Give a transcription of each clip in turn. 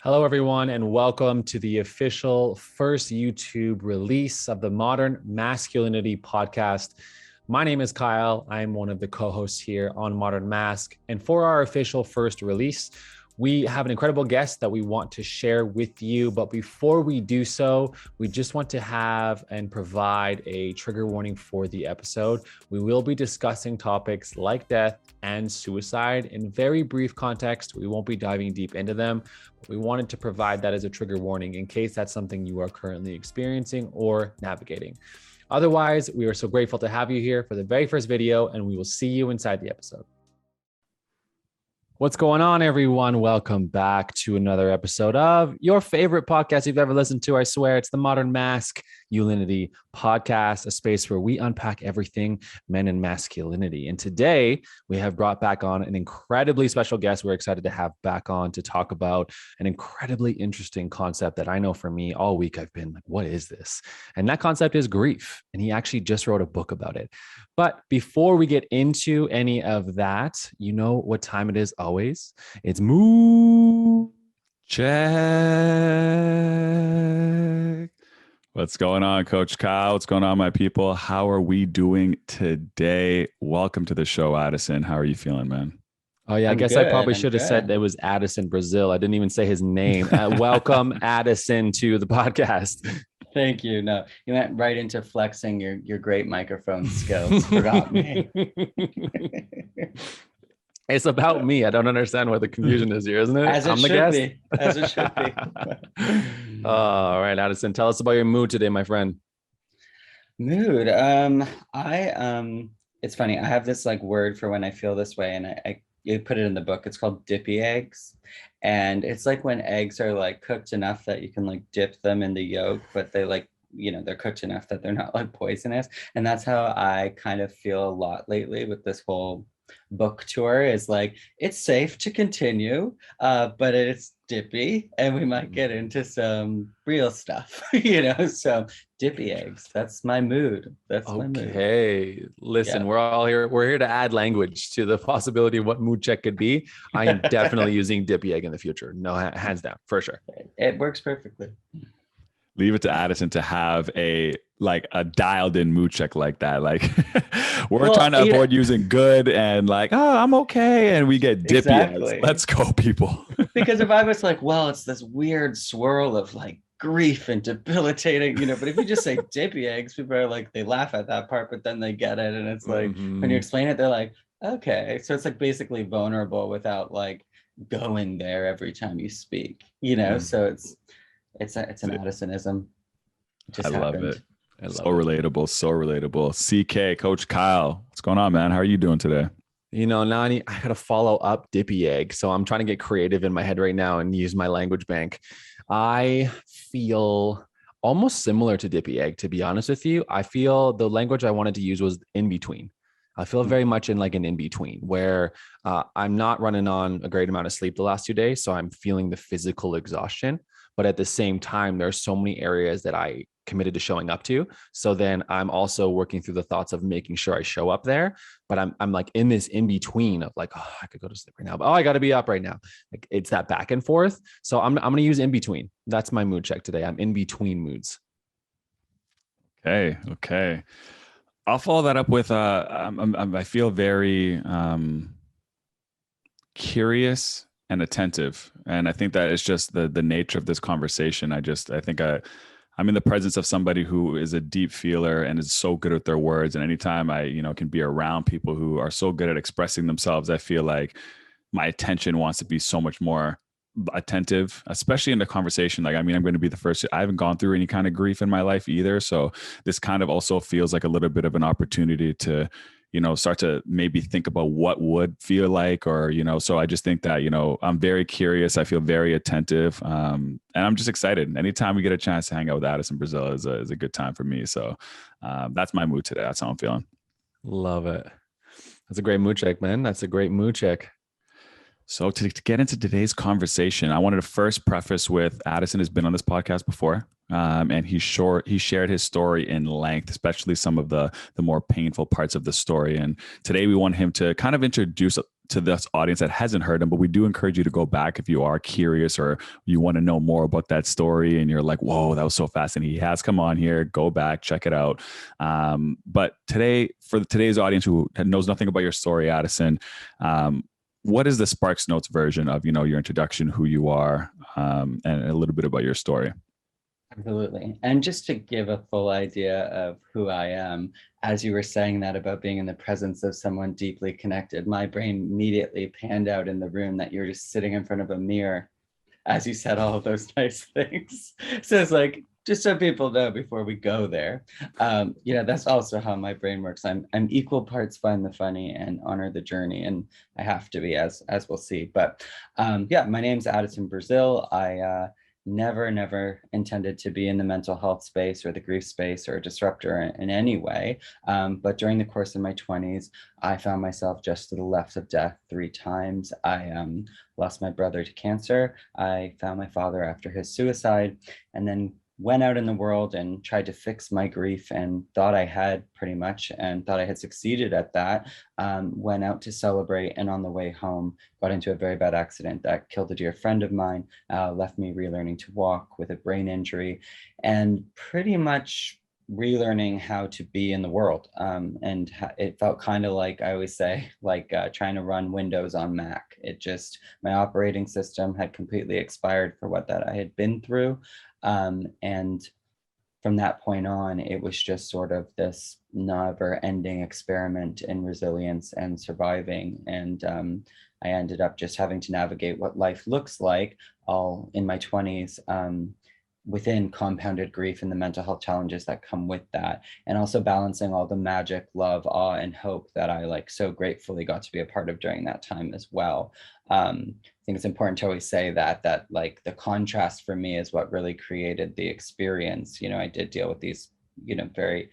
Hello, everyone, and welcome to the official first YouTube release of the Modern Masculinity podcast. My name is Kyle. I'm one of the co-hosts here on Modern Mask. And for our official first release, we have an incredible guest that we want to share with you. But before we do so, we just want to have and provide a trigger warning for the episode. We will be discussing topics like death and suicide in very brief context. We won't be diving deep into them. But we wanted to provide that as a trigger warning in case that's something you are currently experiencing or navigating. Otherwise, we are so grateful to have you here for the very first video, and we will see you inside the episode. What's going on, everyone? Welcome back to another episode of your favorite podcast you've ever listened to. I swear it's the Modern Maskulinity podcast, a space where we unpack everything men and masculinity. And today we have brought back on an incredibly special guest we're excited to have back on to talk about an incredibly interesting concept that I know for me all week I've been like, what is this? And that concept is grief. And he actually just wrote a book about it. But before we get into any of that, you know what time it is always? It's mood check. What's going on, Coach Kyle? What's going on, my people? How are we doing today? Welcome to the show, Addison. How are you feeling, man? Oh, yeah, I guess I probably should have said it was Addison Brasil. I didn't even say his name. Welcome, Addison, to the podcast. Thank you. No, you went right into flexing your great microphone skills. Forgot me. It's about me. I don't understand what the confusion is here, isn't it? As it should be. As it should be. All right, Addison, tell us about your mood today, my friend. Mood. It's funny. I have this like word for when I feel this way, and I put it in the book. It's called dippy eggs. And it's like when eggs are like cooked enough that you can like dip them in the yolk, but they like, they're cooked enough that they're not like poisonous. And that's how I kind of feel a lot lately with this whole book tour. Is like, it's safe to continue, but it's dippy and we might get into some real stuff, so dippy eggs, that's my mood. That's my mood. Okay, listen, yeah. We're here to add language to the possibility of what mood check could be. I am definitely using dippy egg in the future. No, hands down, for sure. It works perfectly. Leave it to Addison to have a dialed in mood check like that. Like we're trying to avoid using good and like, oh, I'm okay. And we get dippy. Exactly. Let's go, people. Because if I was like, well, it's this weird swirl of like grief and debilitating, but if you just say dippy eggs, people are like, they laugh at that part, but then they get it. And it's like, when you explain it, they're like, okay. So it's like basically vulnerable without like going there every time you speak, so it's an Addisonism. I love it. So relatable. CK, Coach Kyle, what's going on, man? How are you doing today? Nani, I got to follow up dippy egg. So I'm trying to get creative in my head right now and use my language bank. I feel almost similar to dippy egg, to be honest with you. I feel the language I wanted to use was in between. I feel very much in like an in-between where I'm not running on a great amount of sleep the last 2 days. So I'm feeling the physical exhaustion. But at the same time, there are so many areas that I committed to showing up to. So then I'm also working through the thoughts of making sure I show up there. But I'm like in this in between of like, oh, I could go to sleep right now, but oh, I got to be up right now. Like it's that back and forth. So I'm going to use in between. That's my mood check today. I'm in between moods. Okay. I'll follow that up with I feel very curious and attentive. And I think that is just the nature of this conversation. I think I'm in the presence of somebody who is a deep feeler and is so good at their words. And anytime I, can be around people who are so good at expressing themselves, I feel like my attention wants to be so much more attentive, especially in the conversation. Like, I'm going to be the first. I haven't gone through any kind of grief in my life either. So this kind of also feels like a little bit of an opportunity to, start to maybe think about what would feel like, or, so I just think that, I'm very curious. I feel very attentive. And I'm just excited. Anytime we get a chance to hang out with Addison Brasil is a good time for me. So that's my mood today. That's how I'm feeling. Love it. That's a great mood check, man. That's a great mood check. So to get into today's conversation, I wanted to first preface with Addison has been on this podcast before. And he shared his story in length, especially some of the more painful parts of the story. And today we want him to kind of introduce to this audience that hasn't heard them, but we do encourage you to go back if you are curious or you want to know more about that story and you're like, whoa, that was so fascinating. He has come on here, go back, check it out. But today, for today's audience who knows nothing about your story, Addison, what is the Sparks Notes version of, your introduction, who you are, and a little bit about your story? Absolutely. And just to give a full idea of who I am, as you were saying that about being in the presence of someone deeply connected, my brain immediately panned out in the room that you're just sitting in front of a mirror as you said all of those nice things. So it's like, just so people know before we go there, that's also how my brain works. I'm equal parts find the funny and honor the journey, and I have to be, as we'll see. But my name's Addison Brasil. I never intended to be in the mental health space or the grief space or a disruptor in any way. But during the course of my 20s, I found myself just to the left of death 3 times. I lost my brother to cancer. I found my father after his suicide, and then went out in the world and tried to fix my grief and thought I had pretty much and thought I had succeeded at that. Went out to celebrate, and on the way home got into a very bad accident that killed a dear friend of mine, left me relearning to walk with a brain injury, and pretty much relearning how to be in the world. And it felt kind of like, I always say, like trying to run Windows on Mac. My operating system had completely expired for what that I had been through. And from that point on, it was just sort of this never-ending experiment in resilience and surviving. And I ended up just having to navigate what life looks like all in my 20s, within compounded grief and the mental health challenges that come with that, and also balancing all the magic, love, awe, and hope that I so gratefully got to be a part of during that time as well. I think it's important to always say that the contrast for me is what really created the experience. I did deal with these, very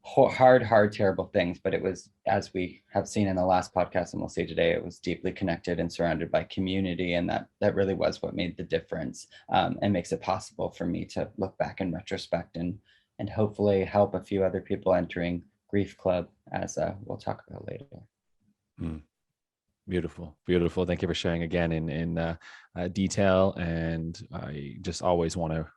hard, terrible things, but it was, as we have seen in the last podcast and we'll see today, it was deeply connected and surrounded by community, and that really was what made the difference, and makes it possible for me to look back in retrospect and hopefully help a few other people entering Grief Club, as we'll talk about later. Beautiful. Thank you for sharing again in detail, and I just always want to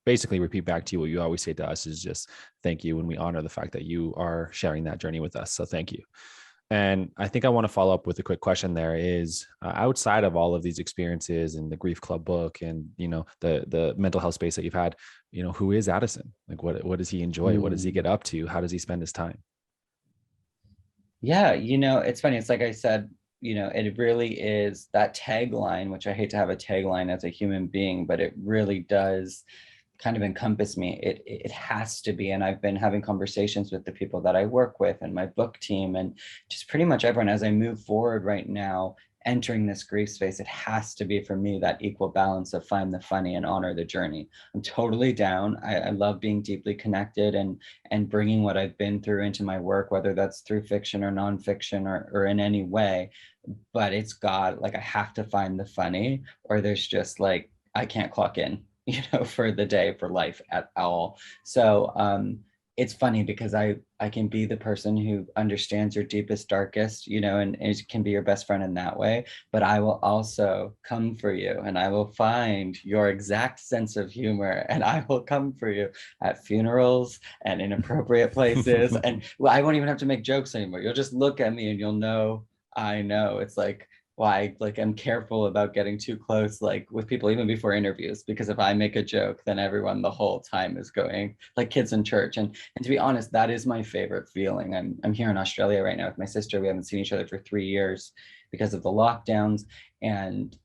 basically repeat back to you what you always say to us is just thank you, and we honor the fact that you are sharing that journey with us. So thank you. And I think I want to follow up with a quick question. There is outside of all of these experiences in the Grief Club book and the mental health space that you've had, who is Addison? Like what does he enjoy? What does he get up to? How does he spend his time? Yeah, it's funny. It's like I said, it really is that tagline, which I hate to have a tagline as a human being, but it really does kind of encompass me. It has to be. And I've been having conversations with the people that I work with and my book team and just pretty much everyone as I move forward right now, entering this grief space. It has to be for me that equal balance of find the funny and honor the journey. I'm totally down. I love being deeply connected and bringing what I've been through into my work, whether that's through fiction or nonfiction or in any way. But it's I have to find the funny, or there's just I can't clock in, for the day, for life at all. So it's funny because I can be the person who understands your deepest, darkest, and it can be your best friend in that way. But I will also come for you, and I will find your exact sense of humor, and I will come for you at funerals and inappropriate places. And I won't even have to make jokes anymore. You'll just look at me and you'll know I know. It's why I'm careful about getting too close with people even before interviews, because if I make a joke, then everyone the whole time is going like kids in church. And to be honest, that is my favorite feeling. I'm here in Australia right now with my sister. We haven't seen each other for 3 years because of the lockdowns, and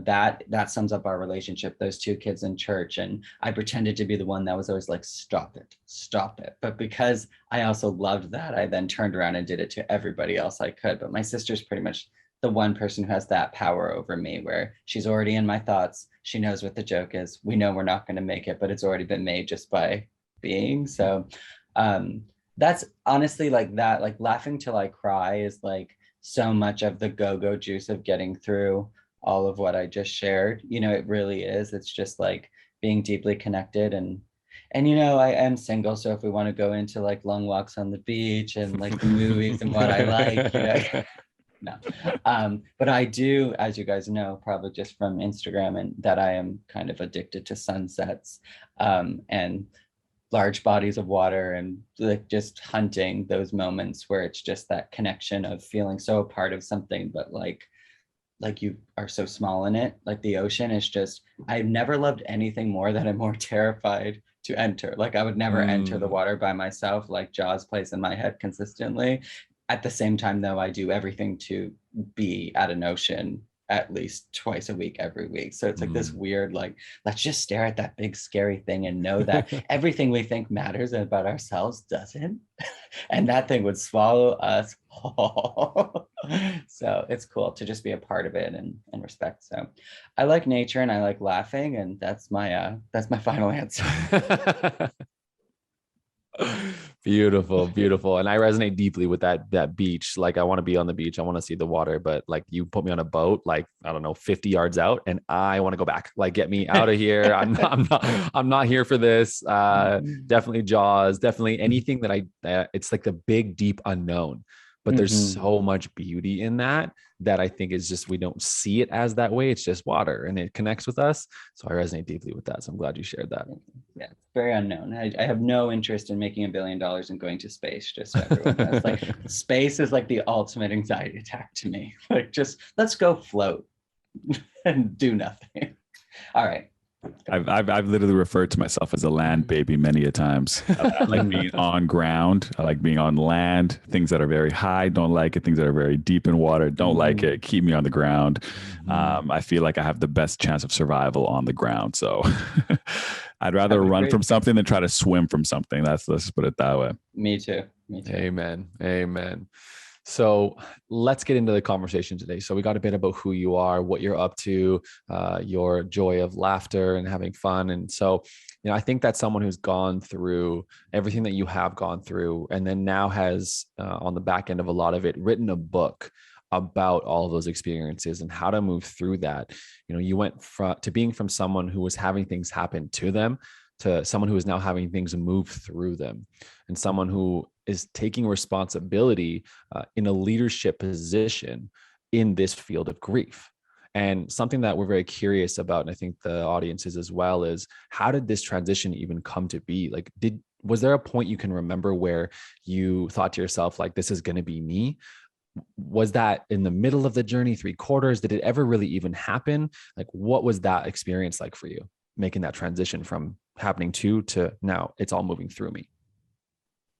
that sums up our relationship, those 2 kids in church. And I pretended to be the one that was always stop it. But because I also loved that, I then turned around and did it to everybody else I could. But my sister's pretty much the one person who has that power over me, where she's already in my thoughts. She knows what the joke is. We know we're not going to make it, but it's already been made just by being. So that's honestly that, laughing till I cry is so much of the go-go juice of getting through all of what I just shared. It really is. It's just being deeply connected and I am single, so if we want to go into long walks on the beach and the movies and what I like, No. But I do, as you guys know, probably just from Instagram, and that I am kind of addicted to sunsets, and large bodies of water, and like just hunting those moments where it's just that connection of feeling so a part of something, but like you are so small in it. Like the ocean is just, I've never loved anything more that I'm more terrified to enter. Like I would never enter the water by myself, like Jaws plays in my head consistently. At the same time though, I do everything to be at an ocean at least twice a week, every week. So it's like this weird, like, let's just stare at that big scary thing and know that everything we think matters about ourselves doesn't. And that thing would swallow us whole. So it's cool to just be a part of it and respect. So I like nature and I like laughing, and that's my final answer. Beautiful, beautiful. And I resonate deeply with that beach. Like I want to be on the beach. I want to see the water, but like you put me on a boat, like, I don't know, 50 yards out, and I want to go back. Like, get me out of here. I'm not here for this. Definitely Jaws, definitely anything that it's like the big, deep unknown. But there's so much beauty in that I think is just, we don't see it as that way. It's just water and it connects with us. So I resonate deeply with that. So I'm glad you shared that. Yeah, it's very unknown. I have no interest in making $1 billion and going to space, just so everyone knows. Like space is like the ultimate anxiety attack to me. Like just let's go float and do nothing. All right. I've literally referred to myself as a land baby many a times. I like being on ground. I like being on land. Things that are very high, don't like it. Things that are very deep in water, don't like it. Keep me on the ground. I feel like I have the best chance of survival on the ground. So I'd rather run from something than try to swim from something. Let's just put it that way. Me too. Amen. Amen. So let's get into the conversation today. So we got a bit about who you are, what you're up to, your joy of laughter and having fun. And so, I think that's someone who's gone through everything that you have gone through, and then now has on the back end of a lot of it, written a book about all of those experiences and how to move through that. You went to being from someone who was having things happen to them to someone who is now having things move through them, and someone who is taking responsibility in a leadership position in this field of grief. And something that we're very curious about, and I think the audience is as well, is how did this transition even come to be? Like, was there a point you can remember where you thought to yourself, like, this is going to be me? Was that in the middle of the journey, 3/4? Did it ever really even happen? Like, what was that experience like for you, making that transition from happening to now it's all moving through me?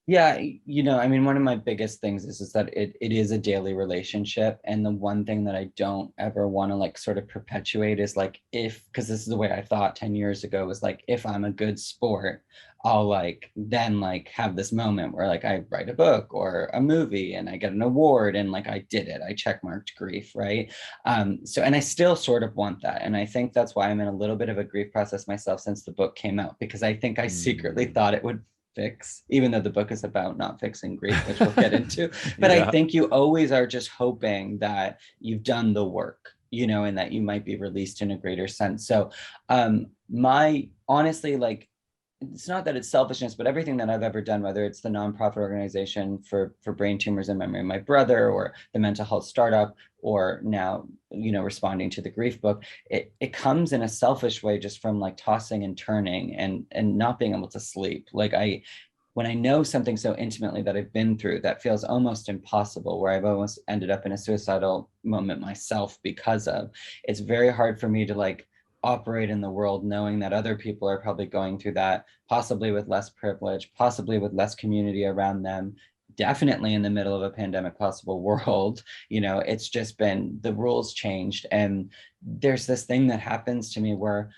Yeah, I mean, one of my biggest things is that it is a daily relationship. And the one thing that I don't ever want to like sort of perpetuate is like, because this is the way I thought 10 years ago, was like, if I'm a good sport, I'll like then like have this moment where like I write a book or a movie and I get an award and like I did it, I checkmarked grief, right? So, and I still sort of want that. And I think that's why I'm in a little bit of a grief process myself since the book came out, because I think I secretly thought it would fix, even though the book is about not fixing grief, which we'll get into. But I think you always are just hoping that you've done the work, and that you might be released in a greater sense. So honestly, like, it's not that it's selfishness, but everything that I've ever done, whether it's the nonprofit organization for brain tumors in memory of my brother, or the mental health startup, or now, responding to the grief book, it comes in a selfish way, just from like tossing and turning and not being able to sleep. Like when I know something so intimately that I've been through, that feels almost impossible, where I've almost ended up in a suicidal moment myself because of, it's very hard for me to like operate in the world knowing that other people are probably going through that, possibly with less privilege, possibly with less community around them, definitely in the middle of a pandemic possible world. It's just been, the rules changed. And there's this thing that happens to me where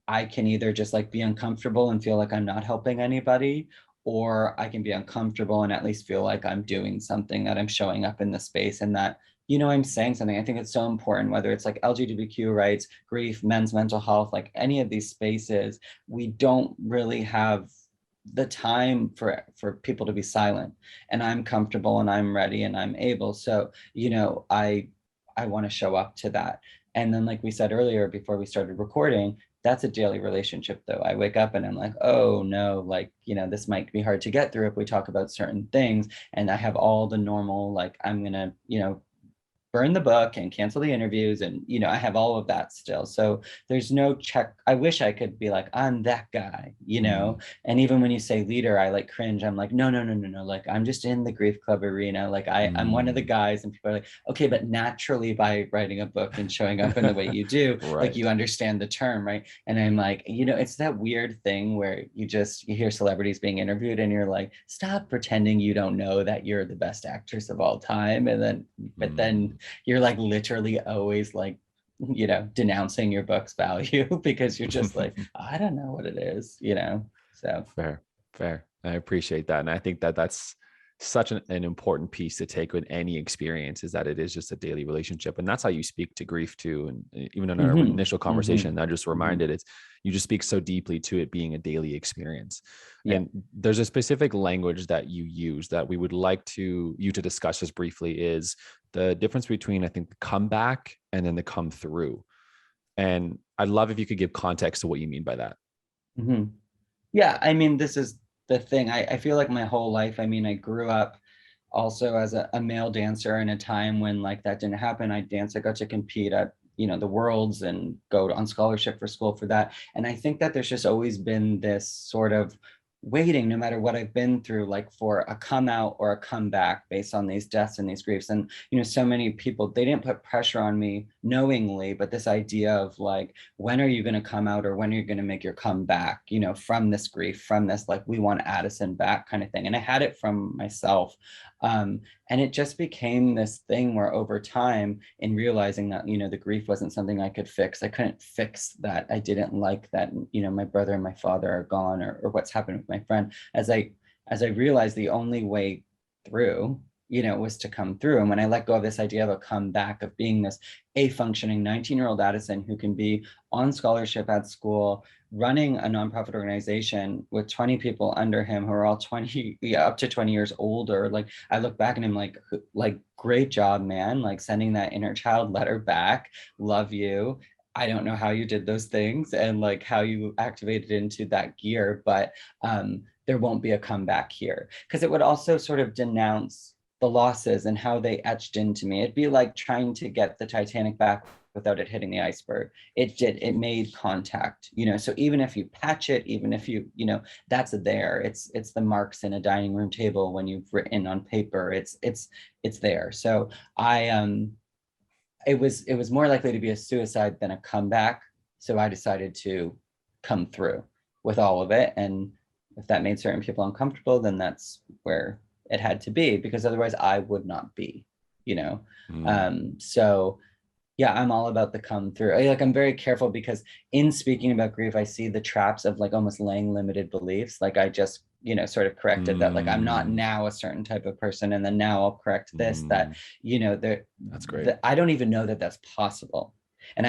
I can either just like be uncomfortable and feel like I'm not helping anybody, or I can be uncomfortable and at least feel like I'm doing something, that I'm showing up in the space, and that I'm saying something. I think it's so important, whether it's like LGBTQ rights, grief, men's mental health, like any of these spaces, we don't really have the time for people to be silent. And I'm comfortable and I'm ready and I'm able. So, I want to show up to that. And then, like we said earlier, before we started recording, that's a daily relationship though. I wake up and I'm like, oh no, like, this might be hard to get through if we talk about certain things. And I have all the normal, like, I'm going to, burn the book and cancel the interviews. And, you know, I have all of that still. So there's no check. I wish I could be like, I'm that guy, you know? And even when you say leader, I like cringe. I'm like, no. Like, I'm just in the grief club arena. Like I'm one of the guys, and people are like, okay, but naturally by writing a book and showing up in the way you do, Right. like you understand the term, right? And I'm like, you know, it's that weird thing where you hear celebrities being interviewed and you're like, stop pretending you don't know that you're the best actress of all time. And then, but then you're like literally always like, you know, denouncing your book's value because you're just like, I don't know what it is, you know? So fair. I appreciate that. And I think that that's such an important piece to take with any experience, is that it is just a daily relationship. And that's how you speak to grief too. And even in our initial conversation, I just reminded it's, you just speak so deeply to it being a daily experience. Yeah. And there's a specific language that you use that we would like you to discuss just briefly, is the difference between, I think, the comeback and then the come through. And I'd love if you could give context to what you mean by that. Yeah, I mean, this is the thing. I feel like my whole life, I mean, I grew up also as a male dancer in a time when like that didn't happen. I got to compete at, you know, the worlds and go on scholarship for school for that. And I think that there's just always been this sort of waiting, no matter what I've been through, like for a come out or a comeback based on these deaths and these griefs. And, you know, so many people, they didn't put pressure on me knowingly, but this idea of like, when are you going to come out, or when are you going to make your comeback, you know, from this grief, from this, like, we want Addison back kind of thing. And I had it from myself. And it just became this thing where over time, in realizing that, you know, the grief wasn't something I could fix. I couldn't fix that. I didn't like that, you know, my brother and my father are gone, or what's happened with my friend. As I realized the only way through, you know, was to come through. And when I let go of this idea of a comeback, of being this a functioning 19-year-old Addison who can be on scholarship at school, running a nonprofit organization with 20 people under him who are all 20, up to 20 years older. Like, I look back and I'm like, great job, man. Like, sending that inner child letter back. Love you. I don't know how you did those things and like how you activated into that gear, but there won't be a comeback here. Because it would also sort of denounce the losses and how they etched into me. It'd be like trying to get the Titanic back without it hitting the iceberg. It made contact, you know. So even if you patch it, even if you know, that's there. It's the marks in a dining room table when you've written on paper. It's there. So it was more likely to be a suicide than a comeback. So I decided to come through with all of it. And if that made certain people uncomfortable, then that's where it had to be, because otherwise I would not be, you know. So yeah, I'm all about the come through. Like, I'm very careful, because in speaking about grief, I see the traps of like almost laying limited beliefs. Like, I just, you know, sort of corrected that, like, I'm not now a certain type of person, and then now I'll correct this, that, you know, that's great. I don't even know that that's possible. And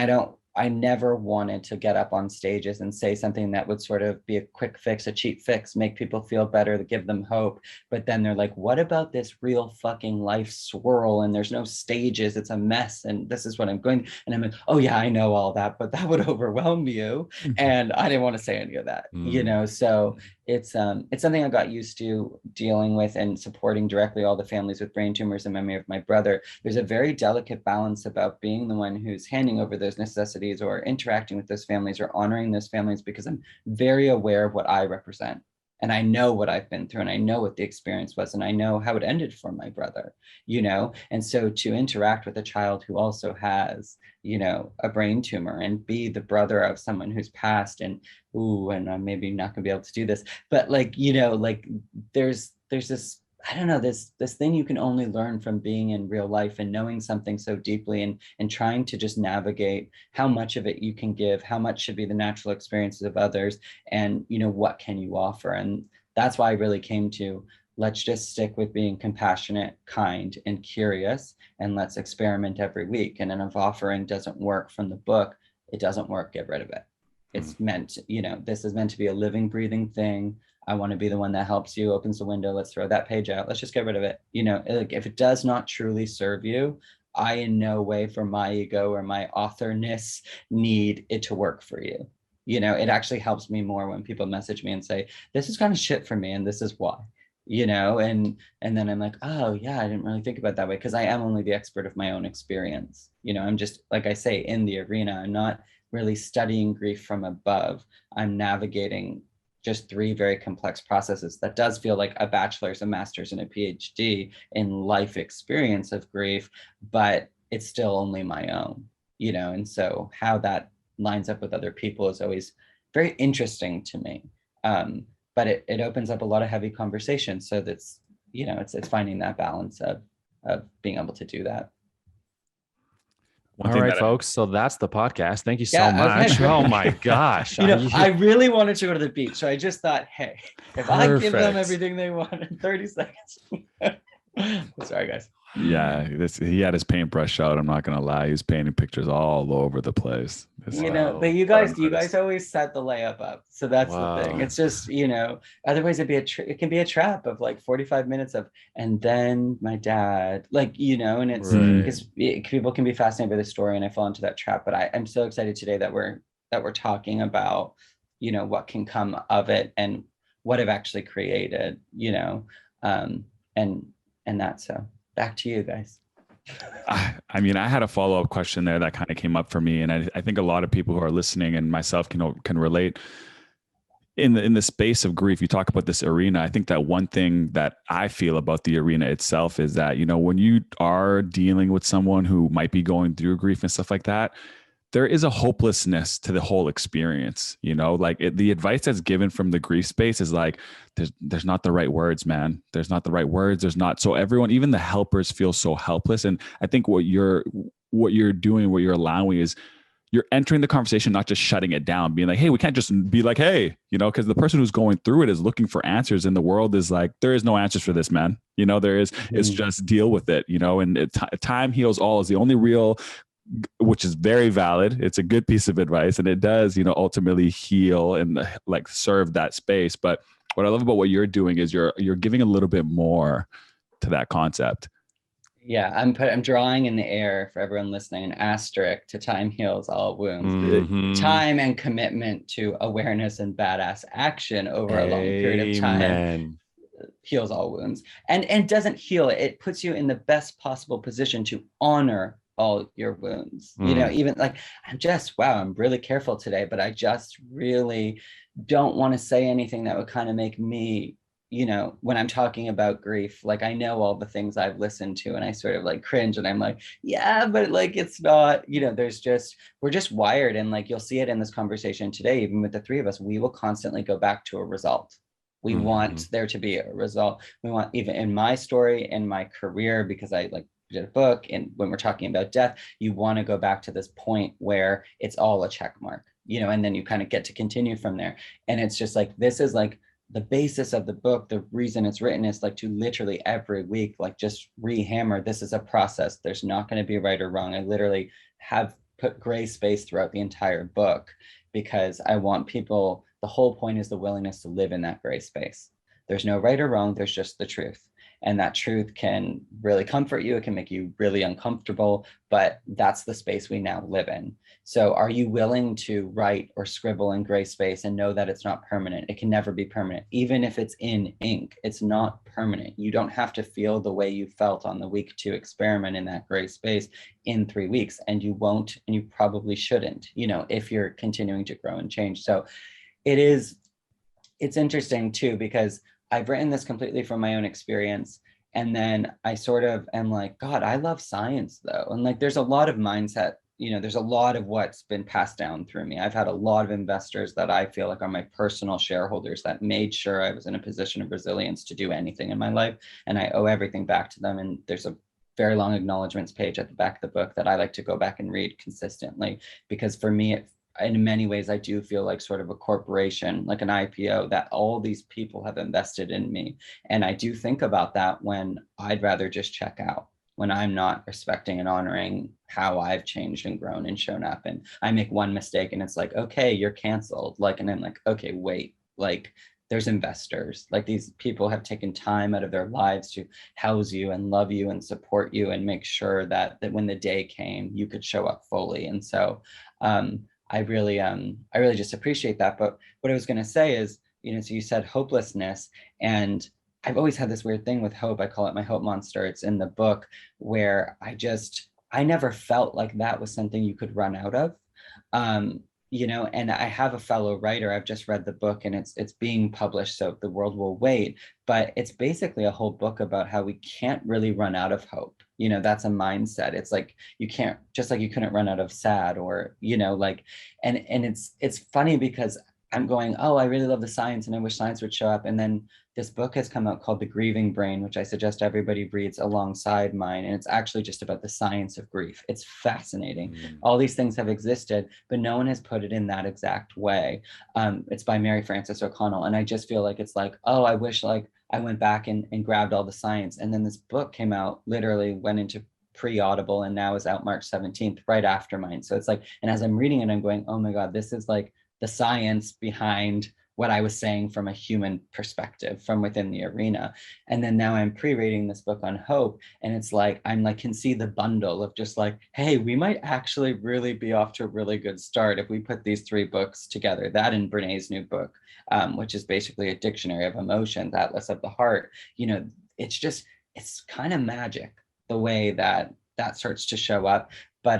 I never wanted to get up on stages and say something that would sort of be a quick fix, a cheap fix, make people feel better, to give them hope. But then they're like, what about this real fucking life swirl? And there's no stages, it's a mess. And this is what I'm going. And I'm like, oh yeah, I know all that, but that would overwhelm you. And I didn't want to say any of that, you know? So it's something I got used to dealing with and supporting directly all the families with brain tumors in memory of my brother. There's a very delicate balance about being the one who's handing over those necessities or interacting with those families or honoring those families, because I'm very aware of what I represent. And I know what I've been through, and I know what the experience was, and I know how it ended for my brother, you know? And so to interact with a child who also has, you know, a brain tumor, and be the brother of someone who's passed, and I'm maybe not gonna be able to do this, but like, you know, like there's this, I don't know, this thing you can only learn from being in real life and knowing something so deeply, and trying to just navigate how much of it you can give, how much should be the natural experiences of others, and, you know, what can you offer. And that's why I really came to, let's just stick with being compassionate, kind, and curious, and let's experiment every week. And then if offering doesn't work from the book, it doesn't work, get rid of it. It's meant, you know, this is meant to be a living, breathing thing. I want to be the one that helps you, opens the window. Let's throw that page out. Let's just get rid of it. You know, like, if it does not truly serve you, I in no way, for my ego or my authorness, need it to work for you. You know, it actually helps me more when people message me and say, this is kind of shit for me, and this is why. and then I'm like, oh yeah, I didn't really think about it that way, because I am only the expert of my own experience. I'm just, like I say, in the arena. I'm not really studying grief from above. I'm navigating just three very complex processes that does feel like a bachelor's, a master's, and a PhD in life experience of grief, but it's still only my own, and so how that lines up with other people is always very interesting to me. But it opens up a lot of heavy conversations. So that's, it's finding that balance of being able to do that. All right, folks. So that's the podcast. Thank you so much. Okay. Oh my gosh. I really wanted to go to the beach. So I just thought, hey, if I give them everything they want in 30 seconds. Sorry, guys. Yeah, he had his paintbrush out. I'm not gonna lie, he's painting pictures all over the place. But you guys always set the layup up, so that's the thing. It's just, otherwise it can be a trap of like 45 minutes of, and then my dad, and it's because people can be fascinated by the story, and I fall into that trap. But I'm so excited today that we're talking about, what can come of it and what I've actually created, and that. So back to you guys. I mean, I had a follow-up question there that kind of came up for me. And I think a lot of people who are listening and myself can relate in the space of grief. You talk about this arena. I think that one thing that I feel about the arena itself is that, when you are dealing with someone who might be going through grief and stuff like that, there is a hopelessness to the whole experience, the advice that's given from the grief space is like, there's not the right words, man. There's not the right words. There's not. So everyone, even the helpers, feel so helpless. And I think what you're doing, what you're allowing is you're entering the conversation, not just shutting it down, being like, hey, we can't just be like, hey, because the person who's going through it is looking for answers, and the world is like, there is no answers for this, man. There is, it's just deal with it, and time heals all is the only real, which is very valid. It's a good piece of advice, and it does, ultimately heal and serve that space. But what I love about what you're doing is you're giving a little bit more to that concept. Yeah, I'm drawing in the air for everyone listening an asterisk to time heals all wounds. Time and commitment to awareness and badass action over a long period of time heals all wounds, and doesn't heal it. It puts you in the best possible position to honor all your wounds. Even I'm really careful today, but I just really don't want to say anything that would kind of make me, when I'm talking about grief, I know all the things I've listened to, and I sort of cringe, and I'm like, yeah, but it's not, we're just wired. And you'll see it in this conversation today, even with the three of us, we will constantly go back to a result. We want there to be a result. We want, even in my story, in my career, because I did a book, and when we're talking about death, you want to go back to this point where it's all a check mark, and then you kind of get to continue from there. And it's just this is the basis of the book. The reason it's written is to literally every week, just rehammer, this is a process. There's not going to be right or wrong. I literally have put gray space throughout the entire book, because I want people, the whole point is the willingness to live in that gray space. There's no right or wrong. There's just the truth. And that truth can really comfort you. It can make you really uncomfortable, but that's the space we now live in. So are you willing to write or scribble in gray space and know that it's not permanent? It can never be permanent. Even if it's in ink, it's not permanent. You don't have to feel the way you felt on the week 2 experiment in that gray space in 3 weeks. And you won't, and you probably shouldn't, if you're continuing to grow and change. So it's interesting too, because I've written this completely from my own experience. And then I sort of am like, God, I love science though. And there's a lot of mindset, there's a lot of what's been passed down through me. I've had a lot of investors that I feel like are my personal shareholders that made sure I was in a position of resilience to do anything in my life. And I owe everything back to them. And there's a very long acknowledgements page at the back of the book that I like to go back and read consistently, because for me, in many ways, I do feel like sort of a corporation, like an IPO, that all these people have invested in me. And I do think about that when I'd rather just check out, when I'm not respecting and honoring how I've changed and grown and shown up. And I make one mistake and it's like, okay, you're canceled. And I'm like, okay, wait, there's investors, these people have taken time out of their lives to house you and love you and support you and make sure that when the day came, you could show up fully. And so, I really just appreciate that. But what I was going to say is, so you said hopelessness, and I've always had this weird thing with hope. I call it my hope monster. It's in the book, where I never felt like that was something you could run out of. And I have a fellow writer. I've just read the book, and it's being published, so the world will wait. But it's basically a whole book about how we can't really run out of hope. That's a mindset. It's like you can't, just like you couldn't run out of sad, or like, and it's funny because I'm going, oh, I really love the science and I wish science would show up. And then this book has come out called The Grieving Brain, which I suggest everybody reads alongside mine. And it's actually just about the science of grief. It's fascinating. All these things have existed, but no one has put it in that exact way. It's by Mary Frances O'Connell. And I just feel like it's like, oh, I wish like I went back and grabbed all the science. And then this book came out, literally went into pre-Audible, and now is out March 17th, right after mine. So it's like, and as I'm reading it, I'm going, oh my God, this is like the science behind what I was saying from a human perspective from within the arena. And then now I'm pre-reading this book on hope, and it's like, I'm like, can see the bundle of just like, hey, we might actually really be off to a really good start if we put these 3 books together. That and Brené's new book, which is basically a dictionary of emotions, Atlas of the Heart. It's kind of magic the way that starts to show up. But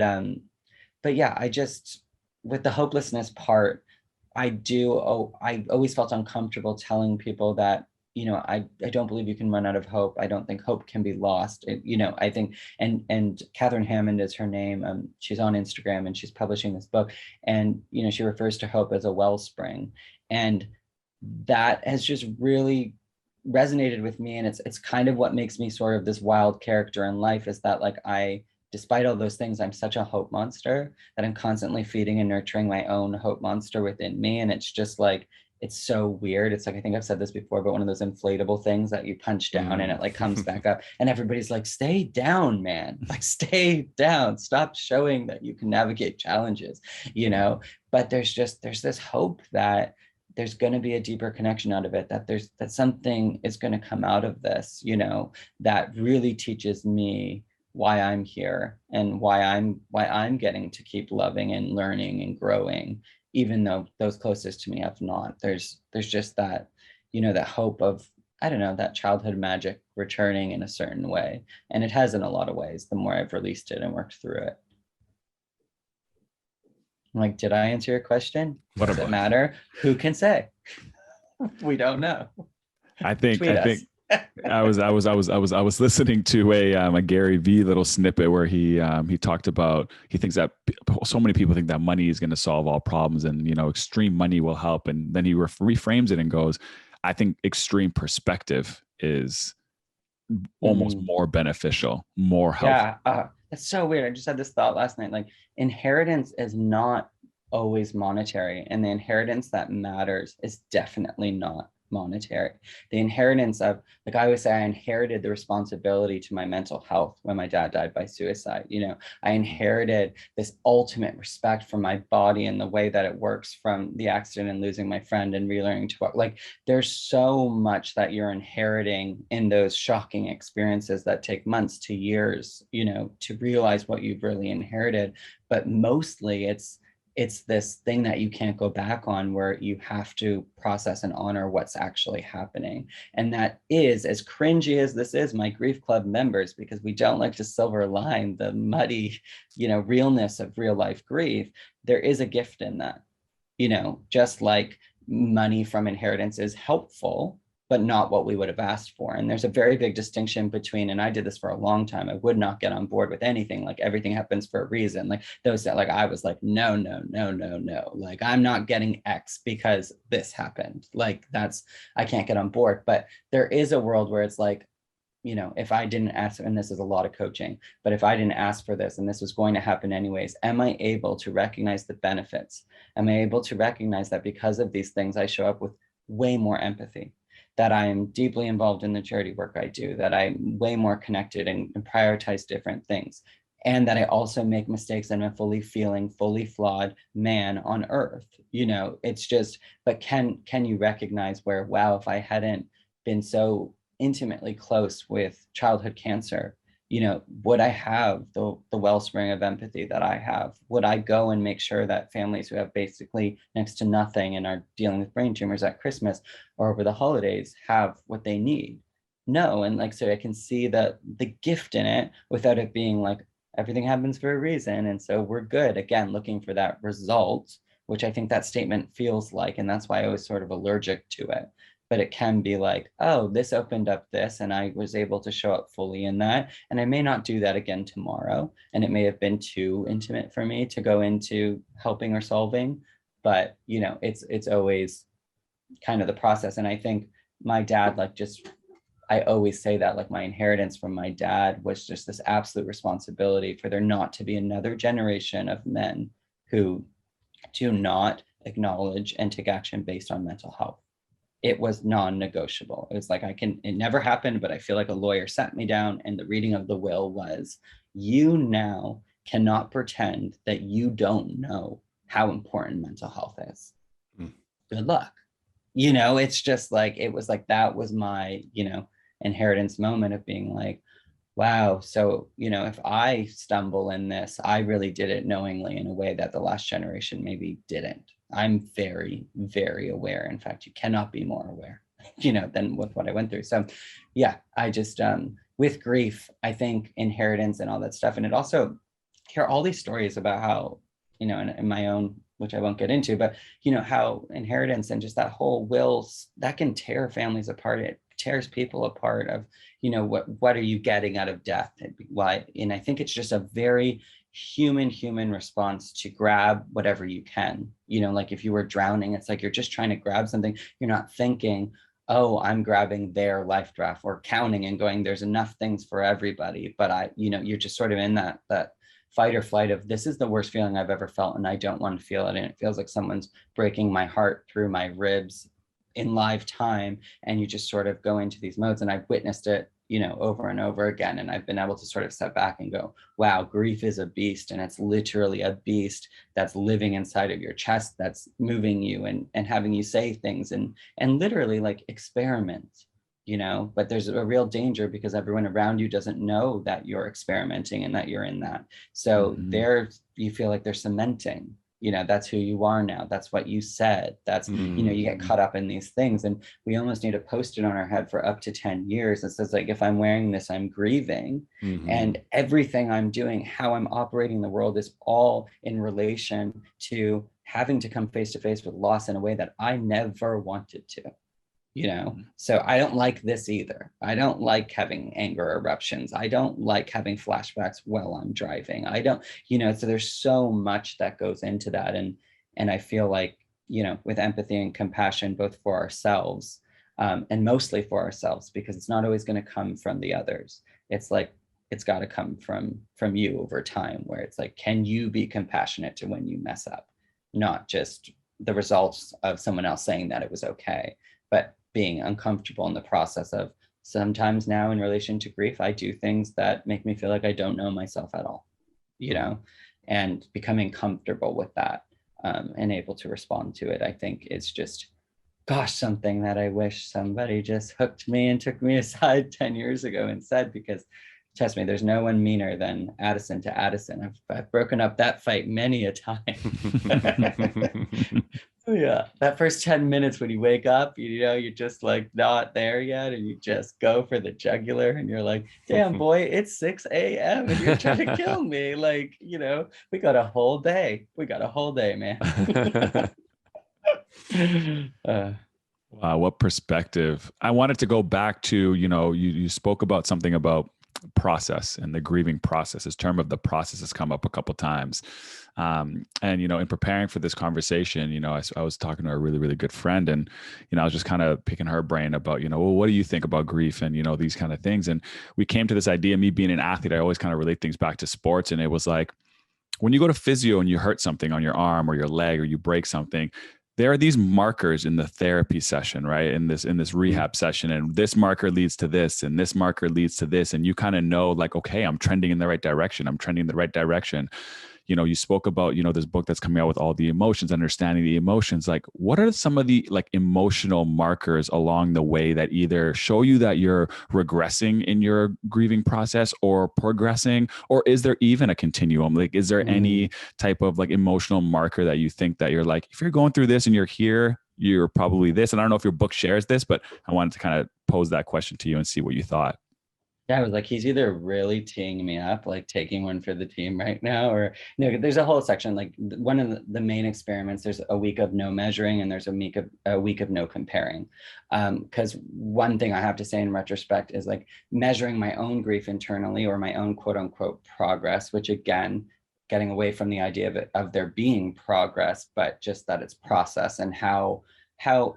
yeah, with the hopelessness part, I always felt uncomfortable telling people that, I don't believe you can run out of hope. I don't think hope can be lost. I think, and Catherine Hammond is her name. She's on Instagram and she's publishing this book, and, she refers to hope as a wellspring. And that has just really resonated with me. And it's kind of what makes me sort of this wild character in life, is that like despite all those things, I'm such a hope monster that I'm constantly feeding and nurturing my own hope monster within me. And it's just like, it's so weird. It's like, I think I've said this before, but one of those inflatable things that you punch down and it like comes back up, and everybody's like, stay down, man. Like, stay down, stop showing that you can navigate challenges, but there's this hope that there's going to be a deeper connection out of it, that something is going to come out of this, that really teaches me why I'm here and why I'm getting to keep loving and learning and growing, even though those closest to me have not. There's just that, that hope of, I don't know, that childhood magic returning in a certain way. And it has in a lot of ways, the more I've released it and worked through it. Like, did I answer your question? Does it matter? Who can say? We don't know. I think I was listening to a Gary Vee little snippet where he talked about, he thinks that so many people think that money is going to solve all problems, and extreme money will help, and then he reframes it and goes, I think extreme perspective is almost more beneficial, more helpful. Yeah, it's so weird. I just had this thought last night. Like, inheritance is not always monetary, and the inheritance that matters is definitely not monetary. The inheritance of, like I always say, I inherited the responsibility to my mental health when my dad died by suicide. I inherited this ultimate respect for my body and the way that it works from the accident and losing my friend and relearning to walk. Like, there's so much that you're inheriting in those shocking experiences that take months to years, to realize what you've really inherited. But mostly it's this thing that you can't go back on, where you have to process and honor what's actually happening. And that is, as cringy as this is, my grief club members, because we don't like to silver line the muddy, realness of real life grief. There is a gift in that, just like money from inheritance is helpful, but not what we would have asked for. And there's a very big distinction between, and I did this for a long time, I would not get on board with anything, like everything happens for a reason. Like those that, like, I was like, no. Like, I'm not getting X because this happened. Like, I can't get on board. But there is a world where it's like, if I didn't ask, and this is a lot of coaching, but if I didn't ask for this and this was going to happen anyways, am I able to recognize the benefits? Am I able to recognize that because of these things, I show up with way more empathy, that I am deeply involved in the charity work I do, that I'm way more connected and prioritize different things, and that I also make mistakes and I'm a fully feeling, fully flawed man on earth. It's just, but can you recognize where, wow, if I hadn't been so intimately close with childhood cancer, would I have the wellspring of empathy that I have? Would I go and make sure that families who have basically next to nothing and are dealing with brain tumors at Christmas or over the holidays have what they need? no. And like, so I can see the gift in it without it being like, everything happens for a reason. And so we're good. Again, looking for that result, which I think that statement feels like, and that's why I was sort of allergic to it. But it can be like, oh, this opened up this, and I was able to show up fully in that. And I may not do that again tomorrow. And it may have been too intimate for me to go into helping or solving. But, you know, it's always kind of the process. And I think my dad, like, just, I always say that, like, my inheritance from my dad was just this absolute responsibility for there not to be another generation of men who do not acknowledge and take action based on mental health. It was non-negotiable. It was like, it never happened, but I feel like a lawyer sat me down and the reading of the will was, you now cannot pretend that you don't know how important mental health is. Good luck. You know, it's just like, it was like, that was my, you know, inheritance moment of being like, wow, so, you know, if I stumble in this, I really did it knowingly in a way that the last generation maybe didn't. I'm very, very aware. In fact, you cannot be more aware, you know, than with what I went through. So yeah, I just, with grief, I think inheritance and all that stuff. And it also, hear all these stories about how, you know, in my own, which I won't get into, but, you know, how inheritance and just that whole will, that can tear families apart. It tears people apart of, you know, what are you getting out of death? Why? And I think it's just a very human response to grab whatever you can. You know, like if you were drowning, it's like you're just trying to grab something. You're not thinking, oh, I'm grabbing their life draft, or counting and going, there's enough things for everybody. But you know, you're just sort of in that fight or flight of, this is the worst feeling I've ever felt and I don't want to feel it. And it feels like someone's breaking my heart through my ribs in live time. And you just sort of go into these modes. And I've witnessed it, you know, over and over again. And I've been able to sort of step back and go, wow, grief is a beast. And it's literally a beast that's living inside of your chest, that's moving you and having you say things and literally like experiment, you know. But there's a real danger because everyone around you doesn't know that you're experimenting and that you're in that. So there, you feel like they're cementing, you know, that's who you are now. That's what you said. That's, you know, you get caught up in these things. And we almost need to post it on our head for up to 10 years. It says like, if I'm wearing this, I'm grieving. And everything I'm doing, how I'm operating the world is all in relation to having to come face to face with loss in a way that I never wanted to. You know, so I don't like this either. I don't like having anger eruptions. I don't like having flashbacks while I'm driving. I don't, you know, so there's so much that goes into that. And I feel like, you know, with empathy and compassion, both for ourselves and mostly for ourselves, because it's not always going to come from the others. It's like, it's got to come from you over time, where it's like, can you be compassionate to when you mess up? Not just the results of someone else saying that it was okay, but being uncomfortable in the process of, sometimes now in relation to grief, I do things that make me feel like I don't know myself at all, you know, and becoming comfortable with that and able to respond to it, I think is just, gosh, something that I wish somebody just hooked me and took me aside 10 years ago and said, because trust me, there's no one meaner than Addison to Addison. I've broken up that fight many a time. Yeah, that first 10 minutes when you wake up, you know, you're just like not there yet, and you just go for the jugular, and you're like, damn boy, it's 6 a.m. and you're trying to kill me. Like, you know, we got a whole day, man. Wow, what perspective. I wanted to go back to, you know, you spoke about something about process and the grieving process. This term of the process has come up a couple of times. And, you know, in preparing for this conversation, you know, I was talking to a really, really good friend, and, you know, I was just kind of picking her brain about, you know, well, what do you think about grief and, you know, these kind of things. And we came to this idea, me being an athlete, I always kind of relate things back to sports. And it was like, when you go to physio and you hurt something on your arm or your leg, or you break something, there are these markers in the therapy session, right? In this rehab session, and this marker leads to this, and this marker leads to this. And you kind of know, like, okay, I'm trending in the right direction. You know, you spoke about, you know, this book that's coming out with all the emotions, understanding the emotions. Like, what are some of the like emotional markers along the way that either show you that you're regressing in your grieving process or progressing, or is there even a continuum? Like, is there any type of like emotional marker that you think that you're like, if you're going through this and you're here, you're probably this. And I don't know if your book shares this, but I wanted to kind of pose that question to you and see what you thought. Yeah, I was like, he's either really teeing me up, like taking one for the team right now, or there's a whole section, like one of the main experiments, there's a week of no measuring and there's a week of no comparing. Because one thing I have to say in retrospect is like measuring my own grief internally or my own quote unquote progress, which again, getting away from the idea of there being progress, but just that it's process and how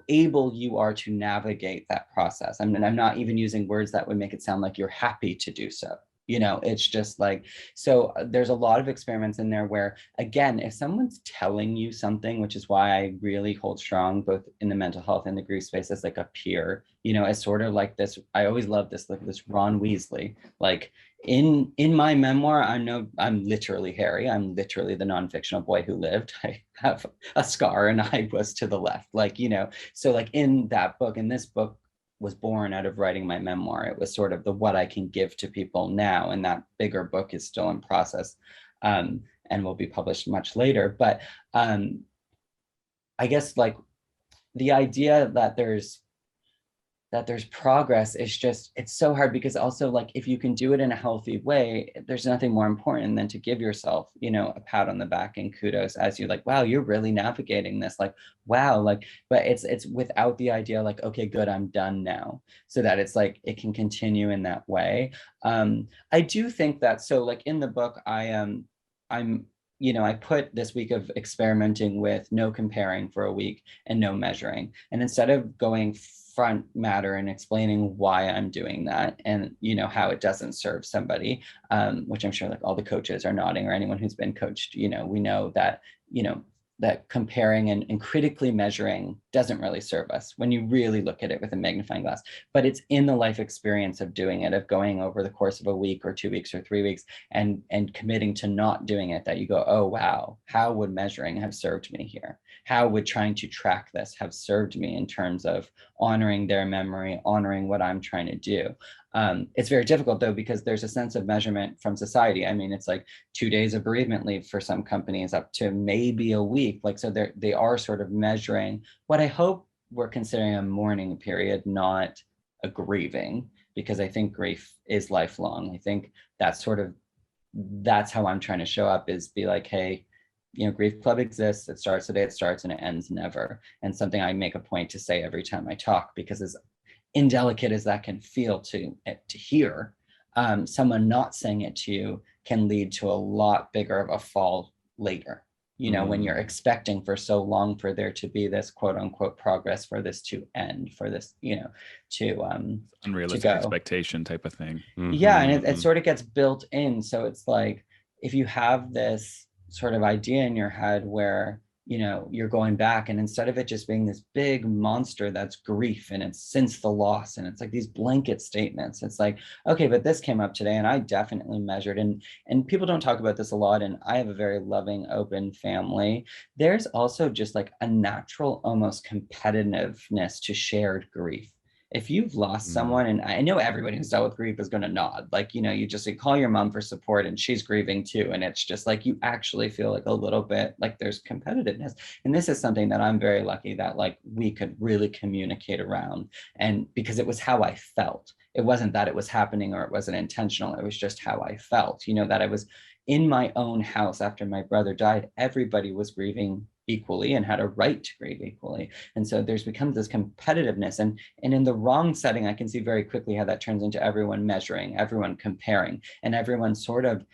able you are to navigate that process. I mean, I'm not even using words that would make it sound like you're happy to do so. It's just like, so there's a lot of experiments in there where, again, if someone's telling you something, which is why I really hold strong, both in the mental health and the grief space, as like a peer, as sort of like this, I always love this, like this Ron Weasley, like in my memoir, I'm literally Harry. I'm literally the non-fictional boy who lived. I have a scar and I was to the left, so like in that book, and this book was born out of writing my memoir. It was sort of the what I can give to people now, and that bigger book is still in process, and will be published much later. But I guess like the idea that there's progress is just, it's so hard, because also like if you can do it in a healthy way, there's nothing more important than to give yourself, a pat on the back and kudos as you like, wow, you're really navigating this, like, wow, like, but it's without the idea like, okay, good, I'm done now, so that it's like it can continue in that way. I do think that, so like in the book, I put this week of experimenting with no comparing for a week and no measuring. And instead of going front matter and explaining why I'm doing that and, how it doesn't serve somebody, which I'm sure like all the coaches are nodding, or anyone who's been coached, we know that, that comparing and critically measuring doesn't really serve us when you really look at it with a magnifying glass. But it's in the life experience of doing it, of going over the course of a week or 2 weeks or 3 weeks and committing to not doing it, that you go, oh, wow, how would measuring have served me here? How would trying to track this have served me in terms of honoring their memory, honoring what I'm trying to do? It's very difficult though, because there's a sense of measurement from society. I mean, it's like 2 days of bereavement leave for some companies, up to maybe a week. Like, so they are sort of measuring what I hope we're considering a mourning period, not a grieving, because I think grief is lifelong. I think that's how I'm trying to show up, is be like, hey, Grief Club exists. It starts the day it starts and it ends never. And something I make a point to say every time I talk, because as indelicate as that can feel to hear, someone not saying it to you can lead to a lot bigger of a fall later. When you're expecting for so long for there to be this quote unquote progress, for this to end, for this, to unrealistic expectation type of thing. Yeah. And it sort of gets built in. So it's like, if you have this sort of idea in your head where, you're going back, and instead of it just being this big monster that's grief and it's since the loss, and it's like these blanket statements, it's like, okay, but this came up today and I definitely measured, and people don't talk about this a lot, and I have a very loving, open family. There's also just like a natural almost competitiveness to shared grief. If you've lost someone, and I know everybody who's dealt with grief is going to nod, like, you just call your mom for support and she's grieving too. And it's just like, you actually feel like a little bit like there's competitiveness. And this is something that I'm very lucky that like we could really communicate around. And because it was how I felt, it wasn't that it was happening or it wasn't intentional. It was just how I felt, that I was in my own house after my brother died. Everybody was grieving equally and had a right to grieve equally. And so there's become this competitiveness, and in the wrong setting, I can see very quickly how that turns into everyone measuring, everyone comparing, and everyone sort of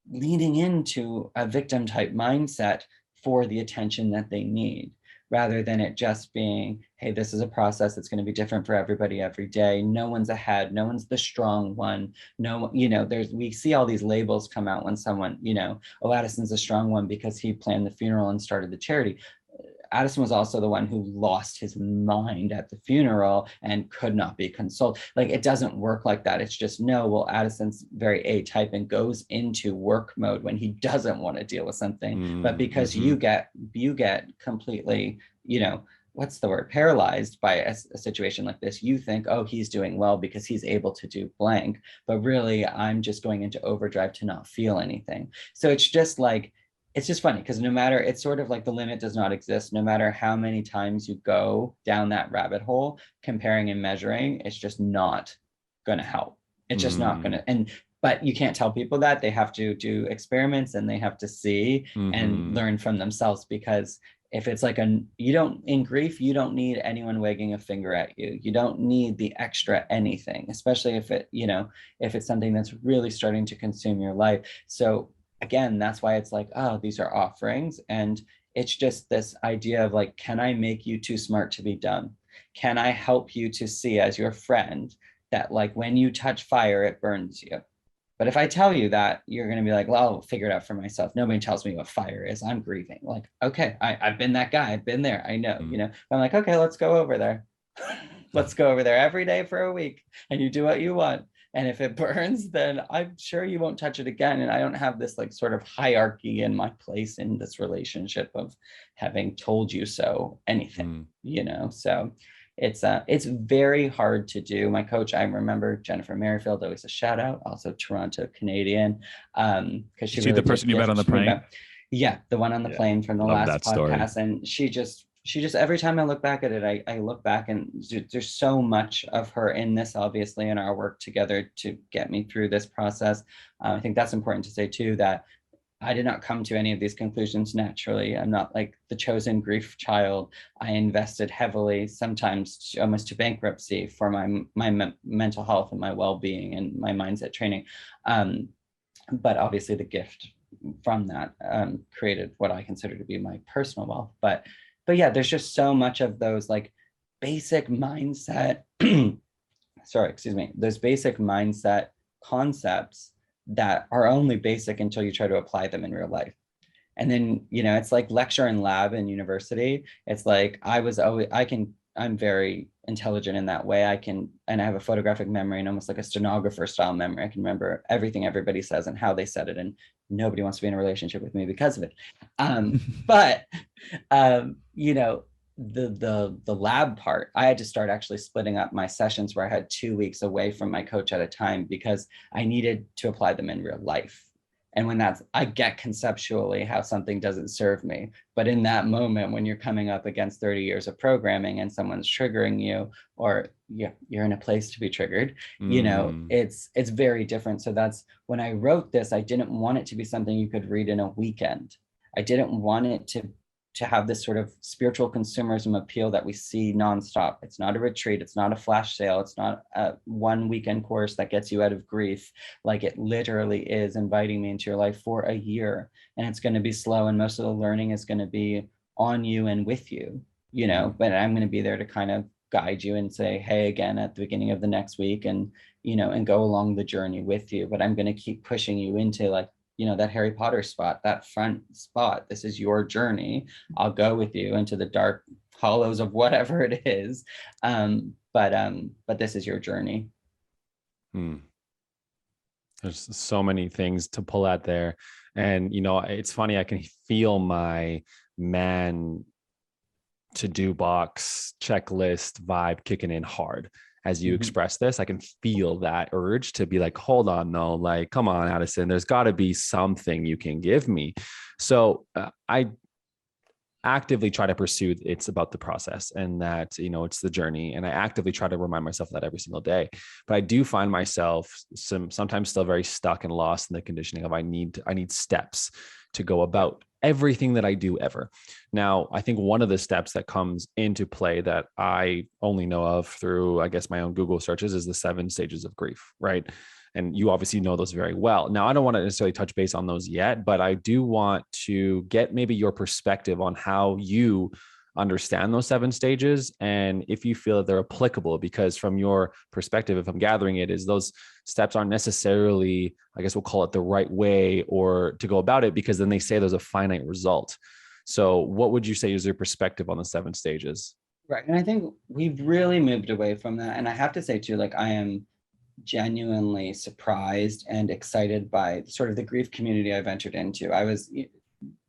leaning into a victim type mindset for the attention that they need, rather than it just being, hey, this is a process that's going to be different for everybody every day. No one's ahead. No one's the strong one. No, we see all these labels come out when someone, oh, Addison's a strong one because he planned the funeral and started the charity. Addison was also the one who lost his mind at the funeral and could not be consoled. Like, it doesn't work like that. It's just, no, well, Addison's very A-type and goes into work mode when he doesn't want to deal with something. But because you get completely, what's the word, paralyzed by a situation like this, you think, oh, he's doing well because he's able to do blank. But really, I'm just going into overdrive to not feel anything. So it's just like, it's just funny because no matter, it's sort of like the limit does not exist. No matter how many times you go down that rabbit hole, comparing and measuring, it's just not going to help. It's just not going to. But you can't tell people that. They have to do experiments and they have to see and learn from themselves, because if it's like you don't, in grief, you don't need anyone wagging a finger at you. You don't need the extra anything, especially if it, if it's something that's really starting to consume your life. So again, that's why it's like, oh, these are offerings. And it's just this idea of like, can I make you too smart to be dumb? Can I help you to see as your friend that like when you touch fire, it burns you? But if I tell you that, you're going to be like, well, I'll figure it out for myself. Nobody tells me what fire is. I'm grieving. Like, okay, I've been that guy. I've been there. I know, I'm like, okay, let's go over there. Let's go over there every day for a week and you do what you want. And if it burns, then I'm sure you won't touch it again. And I don't have this like sort of hierarchy in my place in this relationship of having told you so anything, so it's very hard to do. My coach, I remember Jennifer Merrifield, always a shout out, also Toronto Canadian. Because she really the person you met on the plane? Yeah, the one on the plane from the last podcast. Story. And she just every time I look back at it, I look back and there's so much of her in this, obviously, in our work together to get me through this process. I think that's important to say too, that I did not come to any of these conclusions naturally. I'm not like the chosen grief child. I invested heavily, sometimes almost to bankruptcy, for my mental health and my well-being and my mindset training. But obviously the gift from that created what I consider to be my personal wealth. But yeah, there's just so much of those like basic mindset, those basic mindset concepts that are only basic until you try to apply them in real life. And then, it's like lecture and lab in university. It's like I'm very intelligent in that way. And I have a photographic memory and almost like a stenographer style memory. I can remember everything everybody says and how they said it. And nobody wants to be in a relationship with me because of it. But, the lab part, I had to start actually splitting up my sessions where I had 2 weeks away from my coach at a time because I needed to apply them in real life. And when I get conceptually how something doesn't serve me, but in that moment, when you're coming up against 30 years of programming and someone's triggering you, or you're in a place to be triggered, it's very different. So that's when I wrote this, I didn't want it to be something you could read in a weekend. I didn't want it to have this sort of spiritual consumerism appeal that we see nonstop. It's not a retreat. It's not a flash sale. It's not a one weekend course that gets you out of grief. Like, it literally is inviting me into your life for a year, and it's going to be slow. And most of the learning is going to be on you and with you, but I'm going to be there to kind of guide you and say, hey, again, at the beginning of the next week, and, and go along the journey with you. But I'm going to keep pushing you into like, that Harry Potter spot, that front spot. This is your journey. I'll go with you into the dark hollows of whatever it is. But this is your journey. There's so many things to pull at there. And, it's funny, I can feel my man to-do box checklist vibe kicking in hard. As you express this, I can feel that urge to be like, hold on, no, like, come on, Addison, there's got to be something you can give me. So I actively try to pursue it's about the process, and that, it's the journey. And I actively try to remind myself that every single day. But I do find myself sometimes still very stuck and lost in the conditioning of I need steps to go about everything that I do ever. Now, I think one of the steps that comes into play that I only know of through, I guess, my own Google searches is the 7 stages of grief, right? And you obviously know those very well. Now, I don't want to necessarily touch base on those yet, but I do want to get maybe your perspective on how you understand those 7 stages, and if you feel that they're applicable, because from your perspective, if I'm gathering it, is those steps aren't necessarily, I guess we'll call it, the right way or to go about it, because then they say there's a finite result. So what would you say is your perspective on the 7 stages? Right. And I think we've really moved away from that. And I have to say too, like, I am genuinely surprised and excited by sort of the grief community I've entered into. I was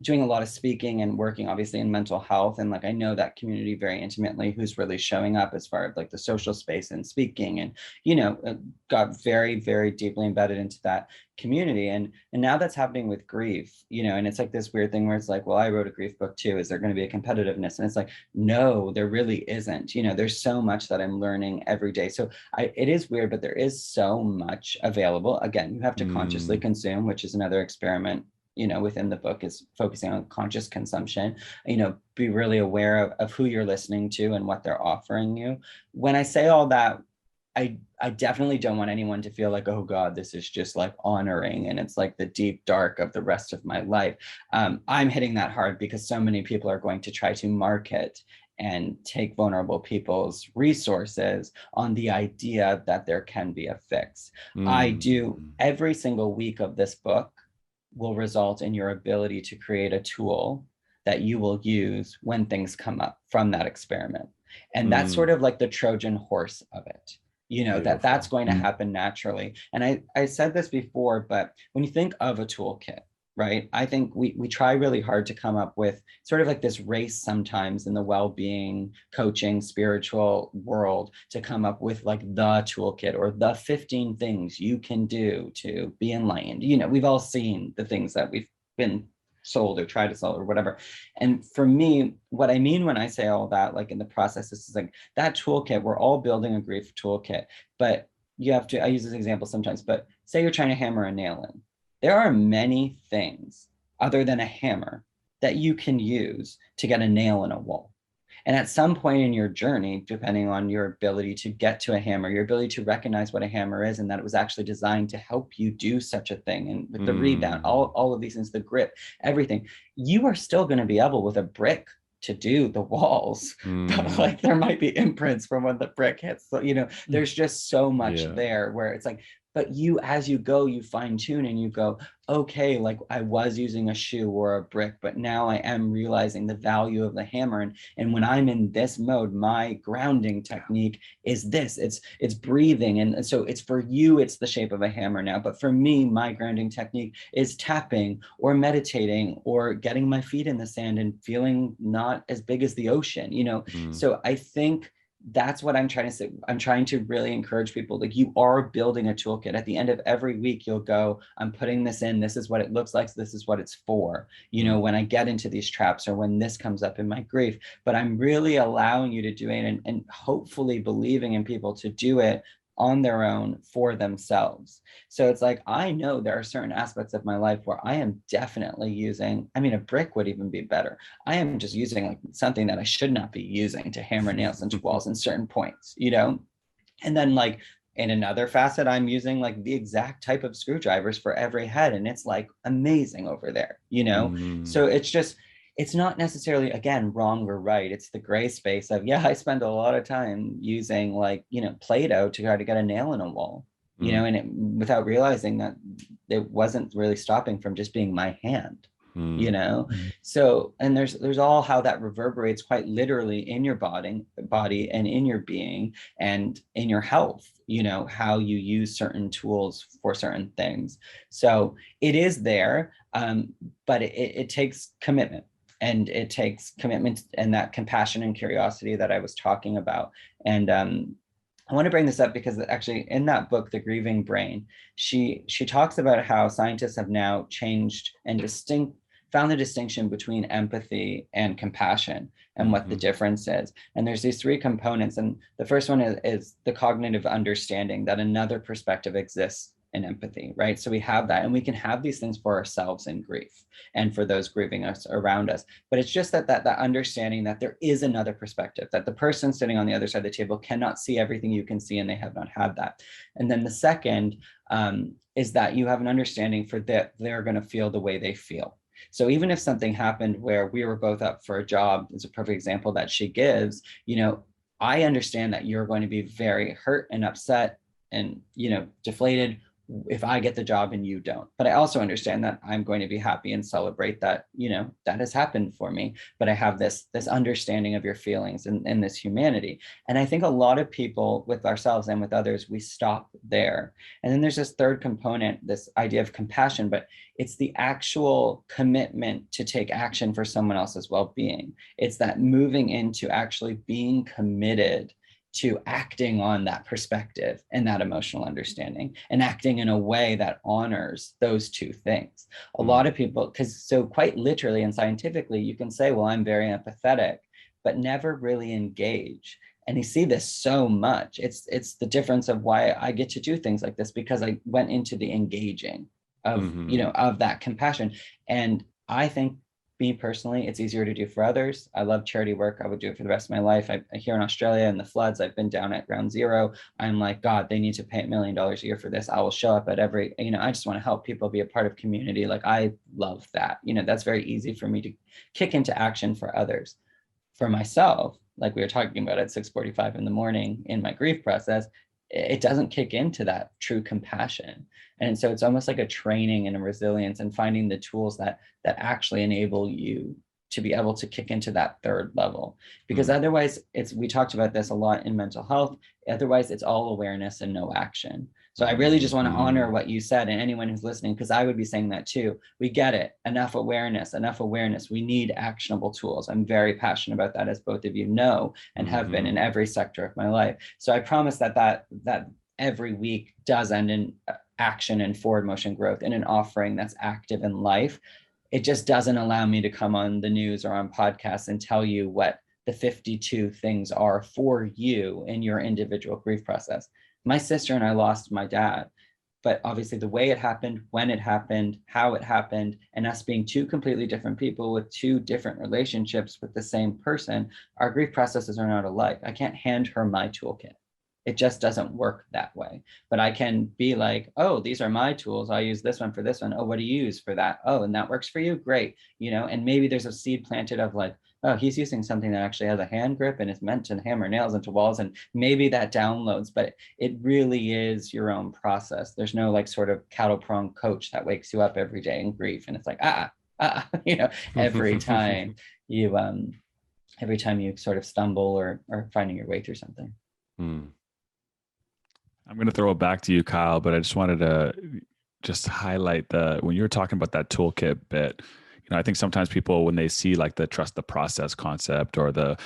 doing a lot of speaking and working obviously in mental health, and like I know that community very intimately, who's really showing up as far as like the social space and speaking, and got very, very deeply embedded into that community. And now that's happening with grief, and it's like this weird thing where it's like, well, I wrote a grief book too, is there going to be a competitiveness? And it's like, no, there really isn't. There's so much that I'm learning every day. So it is weird, but there is so much available. Again, you have to consciously consume, which is another experiment within the book, is focusing on conscious consumption. Be really aware of who you're listening to and what they're offering you. When I say all that, I definitely don't want anyone to feel like, oh God, this is just like honoring and it's like the deep dark of the rest of my life. I'm hitting that hard because so many people are going to try to market and take vulnerable people's resources on the idea that there can be a fix. I do every single week of this book will result in your ability to create a tool that you will use when things come up from that experiment. And that's sort of like the Trojan horse of it, that's going to happen naturally. And I said this before, but when you think of a toolkit, right, I think we try really hard to come up with sort of like this race sometimes in the well-being, coaching, spiritual world to come up with like the toolkit or the 15 things you can do to be enlightened. We've all seen the things that we've been sold or tried to sell or whatever. And for me, what I mean when I say all that, like in the process, this is like that toolkit, we're all building a grief toolkit, but you have to, I use this example sometimes, but say you're trying to hammer a nail in. There are many things other than a hammer that you can use to get a nail in a wall. And at some point in your journey, depending on your ability to get to a hammer, your ability to recognize what a hammer is and that it was actually designed to help you do such a thing, and with the rebound, all of these things, the grip, everything, you are still going to be able with a brick to do the walls, but like there might be imprints from when the brick hits. So, there's just so much there where it's like, but you, as you go, you fine tune and you go, okay, like I was using a shoe or a brick, but now I am realizing the value of the hammer. And when I'm in this mode, my grounding technique is this, it's breathing. And so it's for you, it's the shape of a hammer now. But for me, my grounding technique is tapping or meditating or getting my feet in the sand and feeling not as big as the ocean, So I think that's what I'm trying to say. I'm trying to really encourage people, like you are building a toolkit. At the end of every week, you'll go, I'm putting this in. This is what it looks like. This is what it's for, when I get into these traps or when this comes up in my grief. But I'm really allowing you to do it and hopefully believing in people to do it on their own for themselves. So it's like, I know there are certain aspects of my life where I am definitely using, a brick would even be better. I am just using like something that I should not be using to hammer nails into walls in certain points, and then like in another facet, I'm using like the exact type of screwdrivers for every head. And it's like amazing over there, So it's not necessarily, again, wrong or right. It's the gray space of, I spend a lot of time using like, Play-Doh to try to get a nail in a wall, and without realizing that it wasn't really stopping from just being my hand, So, and there's all how that reverberates quite literally in your body and in your being and in your health, how you use certain tools for certain things. So it is there, but it takes commitment. And it takes commitment and that compassion and curiosity that I was talking about. And I want to bring this up because actually in that book, The Grieving Brain, she talks about how scientists have now changed and found the distinction between empathy and compassion and what the difference is. And there's these three components. And the first one is the cognitive understanding that another perspective exists in empathy, right? So we have that, and we can have these things for ourselves in grief and for those grieving us around us. But it's just that understanding that there is another perspective, that the person sitting on the other side of the table cannot see everything you can see, and they have not had that. And then the second is that you have an understanding for that they're going to feel the way they feel. So even if something happened where we were both up for a job, is a perfect example that she gives, I understand that you're going to be very hurt and upset and, deflated if I get the job and you don't. But I also understand that I'm going to be happy and celebrate that, that has happened for me. But I have this understanding of your feelings and this humanity. And I think a lot of people, with ourselves and with others, we stop there. And then there's this third component, this idea of compassion, but it's the actual commitment to take action for someone else's well-being. It's that moving into actually being committed to acting on that perspective and that emotional understanding, and acting in a way that honors those two things. A lot of people, because so quite literally and scientifically, you can say, well, I'm very empathetic, but never really engage. And you see this so much. It's the difference of why I get to do things like this, because I went into the engaging of, of that compassion. And I think, me personally, it's easier to do for others. I love charity work. I would do it for the rest of my life. Here in Australia in the floods, I've been down at ground zero. I'm like, God, they need to pay $1 million a year for this. I will show up at every, I just want to help people be a part of community. Like, I love that. That's very easy for me to kick into action for others. For myself, like we were talking about at 6:45 in the morning in my grief process, it doesn't kick into that true compassion. And so it's almost like a training and a resilience, and finding the tools that actually enable you to be able to kick into that third level. Because otherwise, we talked about this a lot in mental health. Otherwise, it's all awareness and no action. So I really just want to honor what you said, and anyone who's listening, because I would be saying that too. We get it. Enough awareness. We need actionable tools. I'm very passionate about that, as both of you know, and have been in every sector of my life. So I promise that every week does end in action and forward motion growth, in an offering that's active in life. It just doesn't allow me to come on the news or on podcasts and tell you what the 52 things are for you in your individual grief process. My sister and I lost my dad, but obviously the way it happened, when it happened, how it happened, and us being two completely different people with two different relationships with the same person, our grief processes are not alike. I can't hand her my toolkit. It just doesn't work that way. But I can be like, oh, these are my tools. I use this one for this one. Oh, what do you use for that? Oh, and that works for you? Great. And maybe there's a seed planted of like, oh, he's using something that actually has a hand grip and is meant to hammer nails into walls. And maybe that downloads, but it really is your own process. There's no like sort of cattle prong coach that wakes you up every day in grief. And it's like, every time you sort of stumble or finding your way through something. I'm going to throw it back to you, Kyle, but I just wanted to just highlight when you were talking about that toolkit bit, I think sometimes people, when they see like the trust the process concept or the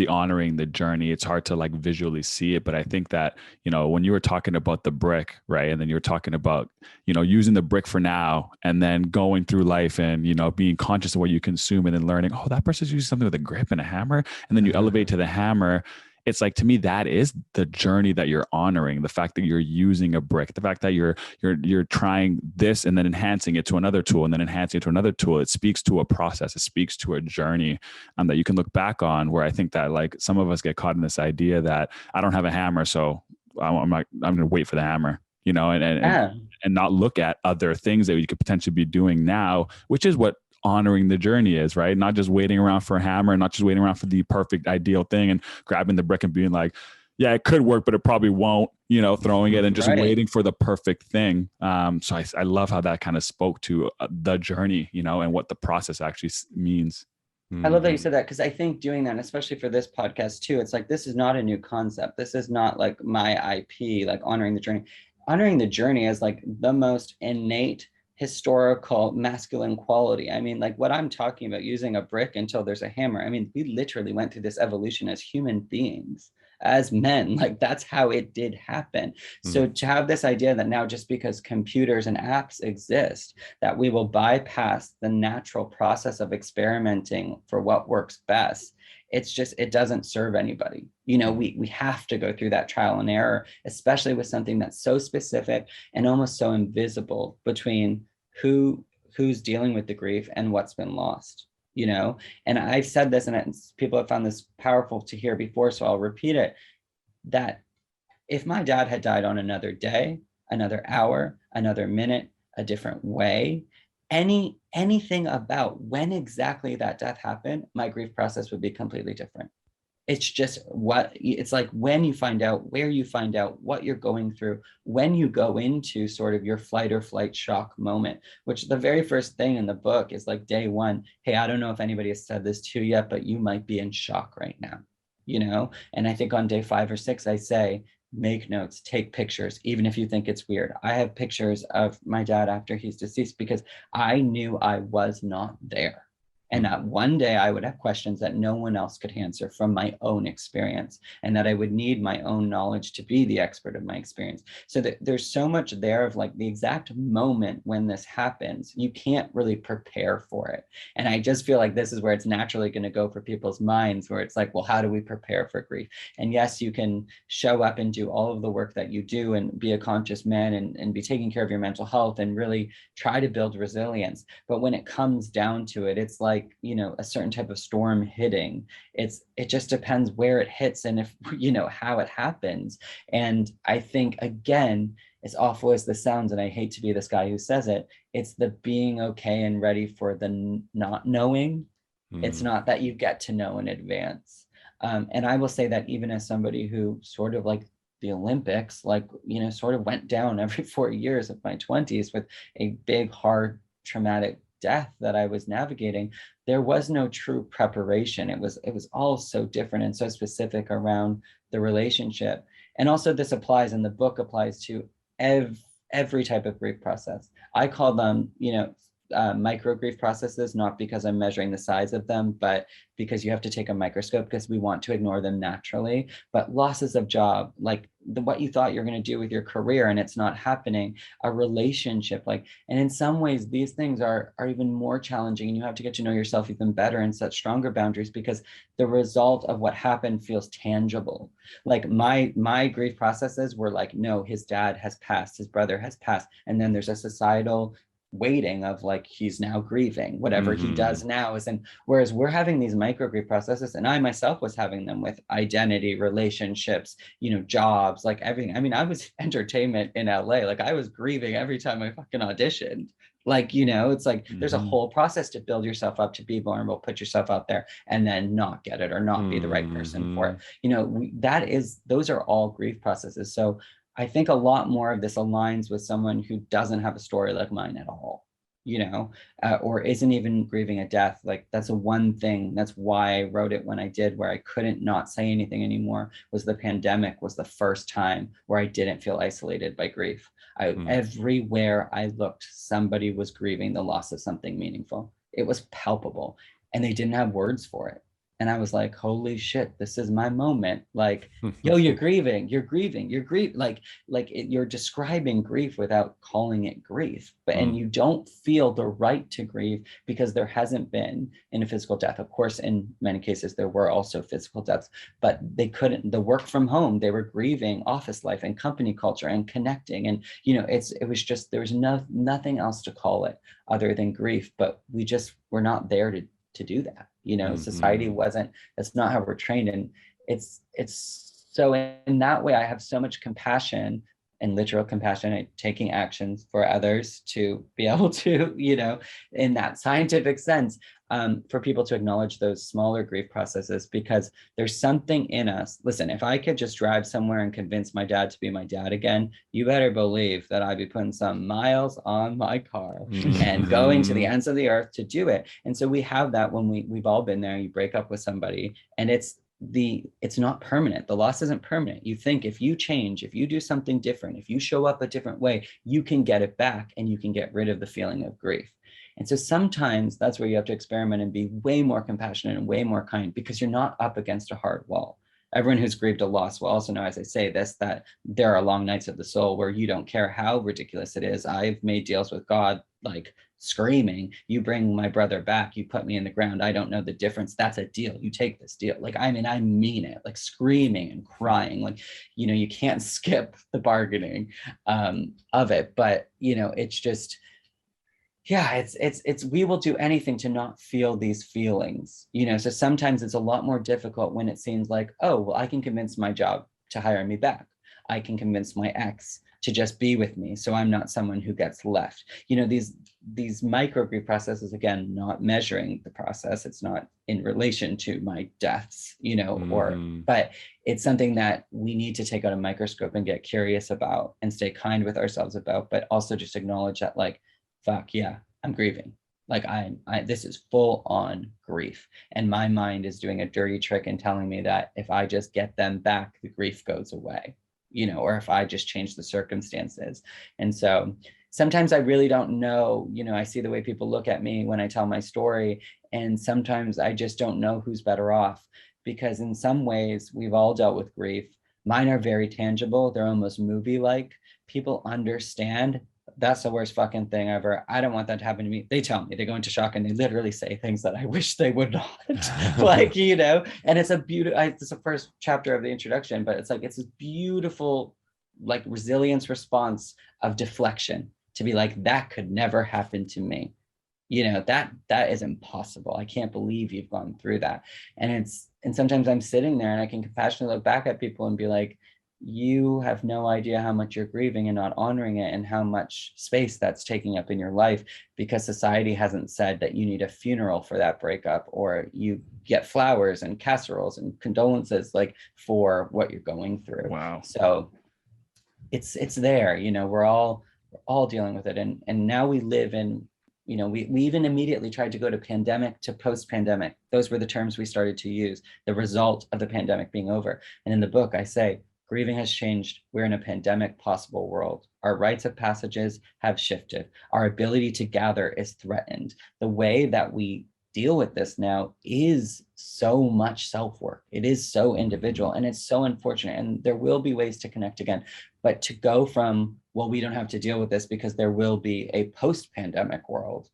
honoring the journey, it's hard to like visually see it. But I think that, when you were talking about the brick, right? And then you were talking about, using the brick for now and then going through life and, being conscious of what you consume and then learning, oh, that person's using something with a grip and a hammer. And then you elevate to the hammer. It's like, to me, that is the journey that you're honoring. The fact that you're using a brick, the fact that you're trying this and then enhancing it to another tool and then enhancing it to another tool. It speaks to a process. It speaks to a journey that you can look back on, where I think that like some of us get caught in this idea that I don't have a hammer, so I'm going to wait for the hammer, and not look at other things that you could potentially be doing now, which is what honoring the journey is, right? Not just waiting around for a hammer, not just waiting around for the perfect ideal thing and grabbing the brick and being like, yeah, it could work, but it probably won't, throwing it and just waiting for the perfect thing. So I love how that kind of spoke to the journey, and what the process actually means. I love that you said that, because I think doing that, especially for this podcast too, it's like, this is not a new concept. This is not like my IP, like honoring the journey. Honoring the journey is like the most innate historical masculine quality. I mean, like what I'm talking about, using a brick until there's a hammer. I mean, we literally went through this evolution as human beings, as men. Like that's how it did happen. So to have this idea that now, just because computers and apps exist, that we will bypass the natural process of experimenting for what works best, it doesn't serve anybody. We have to go through that trial and error, especially with something that's so specific and almost so invisible between who's dealing with the grief and what's been lost. And I've said this, and people have found this powerful to hear before, so I'll repeat it, that if my dad had died on another day, another hour, another minute, a different way, anything about when exactly that death happened, my grief process would be completely different. It's just it's like when you find out, where you find out, what you're going through, when you go into sort of your flight or flight shock moment, which the very first thing in the book is like day one, hey, I don't know if anybody has said this to you yet, but you might be in shock right now, you know? And I think on day 5 or 6, I say, make notes, take pictures, even if you think it's weird. I have pictures of my dad after he's deceased because I knew I was not there. And that one day I would have questions that no one else could answer from my own experience, and that I would need my own knowledge to be the expert of my experience. So that there's so much there of like the exact moment when this happens, you can't really prepare for it. And I just feel like this is where it's naturally going to go for people's minds, where it's like, well, how do we prepare for grief? And yes, you can show up and do all of the work that you do and be a conscious man and be taking care of your mental health and really try to build resilience. But when it comes down to it, it's like, you know, a certain type of storm hitting. It just depends where it hits and if, you know, how it happens. And I think, again, as awful as this sounds, and I hate to be this guy who says it, it's the being okay and ready for the not knowing. It's not that you get to know in advance. And I will say that even as somebody who sort of like the Olympics, like, you know, sort of went down every 4 years of my 20s with a big, hard, traumatic death that I was navigating, there was no true preparation. It was all so different and so specific around the relationship. And also this applies, and the book applies to every type of grief process. I call them, you know, micro grief processes, not because I'm measuring the size of them, but because you have to take a microscope because we want to ignore them naturally. But losses of job, like what you thought you're going to do with your career and it's not happening, a relationship, like, and in some ways these things are even more challenging, and you have to get to know yourself even better and set stronger boundaries because the result of what happened feels tangible. Like my grief processes were like, no, his dad has passed, his brother has passed, and then there's a societal waiting of like, he's now grieving, whatever he does now is. And whereas we're having these micro grief processes, and I myself was having them with identity, relationships, you know, jobs, like everything. I mean, I was entertainment in LA, like I was grieving every time I fucking auditioned. Like, you know, it's like there's a whole process to build yourself up, to be vulnerable, put yourself out there, and then not get it or not be the right person for it. You know, those are all grief processes. So I think a lot more of this aligns with someone who doesn't have a story like mine at all, you know, or isn't even grieving a death. Like that's a one thing. That's why I wrote it when I did, where I couldn't not say anything anymore, was the pandemic was the first time where I didn't feel isolated by grief. Everywhere I looked, somebody was grieving the loss of something meaningful. It was palpable, and they didn't have words for it. And I was like, holy shit, this is my moment. Like, yo, you're grieving, like you're describing grief without calling it grief. But and you don't feel the right to grieve because there hasn't been in a physical death. Of course, in many cases, there were also physical deaths, but they couldn't, the work from home, they were grieving office life and company culture and connecting. And, you know, it was just, there was nothing else to call it other than grief, but we just were not there to do that. You know, society wasn't, that's not how we're trained. And it's so in that way, I have so much compassion and literal compassion, taking actions for others to be able to, you know, in that scientific sense, for people to acknowledge those smaller grief processes, because there's something in us. Listen, if I could just drive somewhere and convince my dad to be my dad again, you better believe that I'd be putting some miles on my car and going to the ends of the earth to do it. And so we have that when we've all been there. You break up with somebody and it's not permanent. The loss isn't permanent. You think if you change, if you do something different, if you show up a different way, you can get it back and you can get rid of the feeling of grief. And so sometimes that's where you have to experiment and be way more compassionate and way more kind, because you're not up against a hard wall. Everyone who's grieved a loss will also know, as I say this, that there are long nights of the soul where you don't care how ridiculous it is. I've made deals with God, like screaming, you bring my brother back, you put me in the ground, I don't know the difference, that's a deal, you take this deal. Like, I mean, I mean it, like screaming and crying, like, you know, you can't skip the bargaining of it. But, you know, it's just, yeah, it's we will do anything to not feel these feelings, you know. So sometimes it's a lot more difficult when it seems like, oh, well, I can convince my job to hire me back. I can convince my ex to just be with me, so I'm not someone who gets left. You know, these micro grief processes, again, not measuring the process, it's not in relation to my deaths, you know, but it's something that we need to take out a microscope and get curious about and stay kind with ourselves about, but also just acknowledge that, like, fuck yeah, I'm grieving. Like I this is full on grief, and my mind is doing a dirty trick and telling me that if I just get them back, the grief goes away, you know, or if I just change the circumstances. And so sometimes I really don't know, you know, I see the way people look at me when I tell my story, and sometimes I just don't know who's better off, because in some ways we've all dealt with grief. Mine are very tangible, they're almost movie-like. People understand that's the worst fucking thing ever. I don't want that to happen to me. They tell me, they go into shock and they literally say things that I wish they would not. Like, you know, and it's a beautiful, it's the first chapter of the introduction, but it's like, it's this beautiful, like, resilience response of deflection to be like, that could never happen to me. You know, that is impossible. I can't believe you've gone through that. And sometimes I'm sitting there and I can compassionately look back at people and be like, you have no idea how much you're grieving and not honoring it, and how much space that's taking up in your life, because society hasn't said that you need a funeral for that breakup, or you get flowers and casseroles and condolences, like, for what you're going through. Wow. So it's there, you know, we're all dealing with it. And now we live in, you know, we even immediately tried to go to pandemic to post-pandemic. Those were the terms we started to use, the result of the pandemic being over. And in the book, I say, grieving has changed. We're in a pandemic possible world. Our rites of passages have shifted. Our ability to gather is threatened. The way that we deal with this now is so much self-work. It is so individual, and it's so unfortunate. And there will be ways to connect again. But to go from, well, we don't have to deal with this because there will be a post-pandemic world,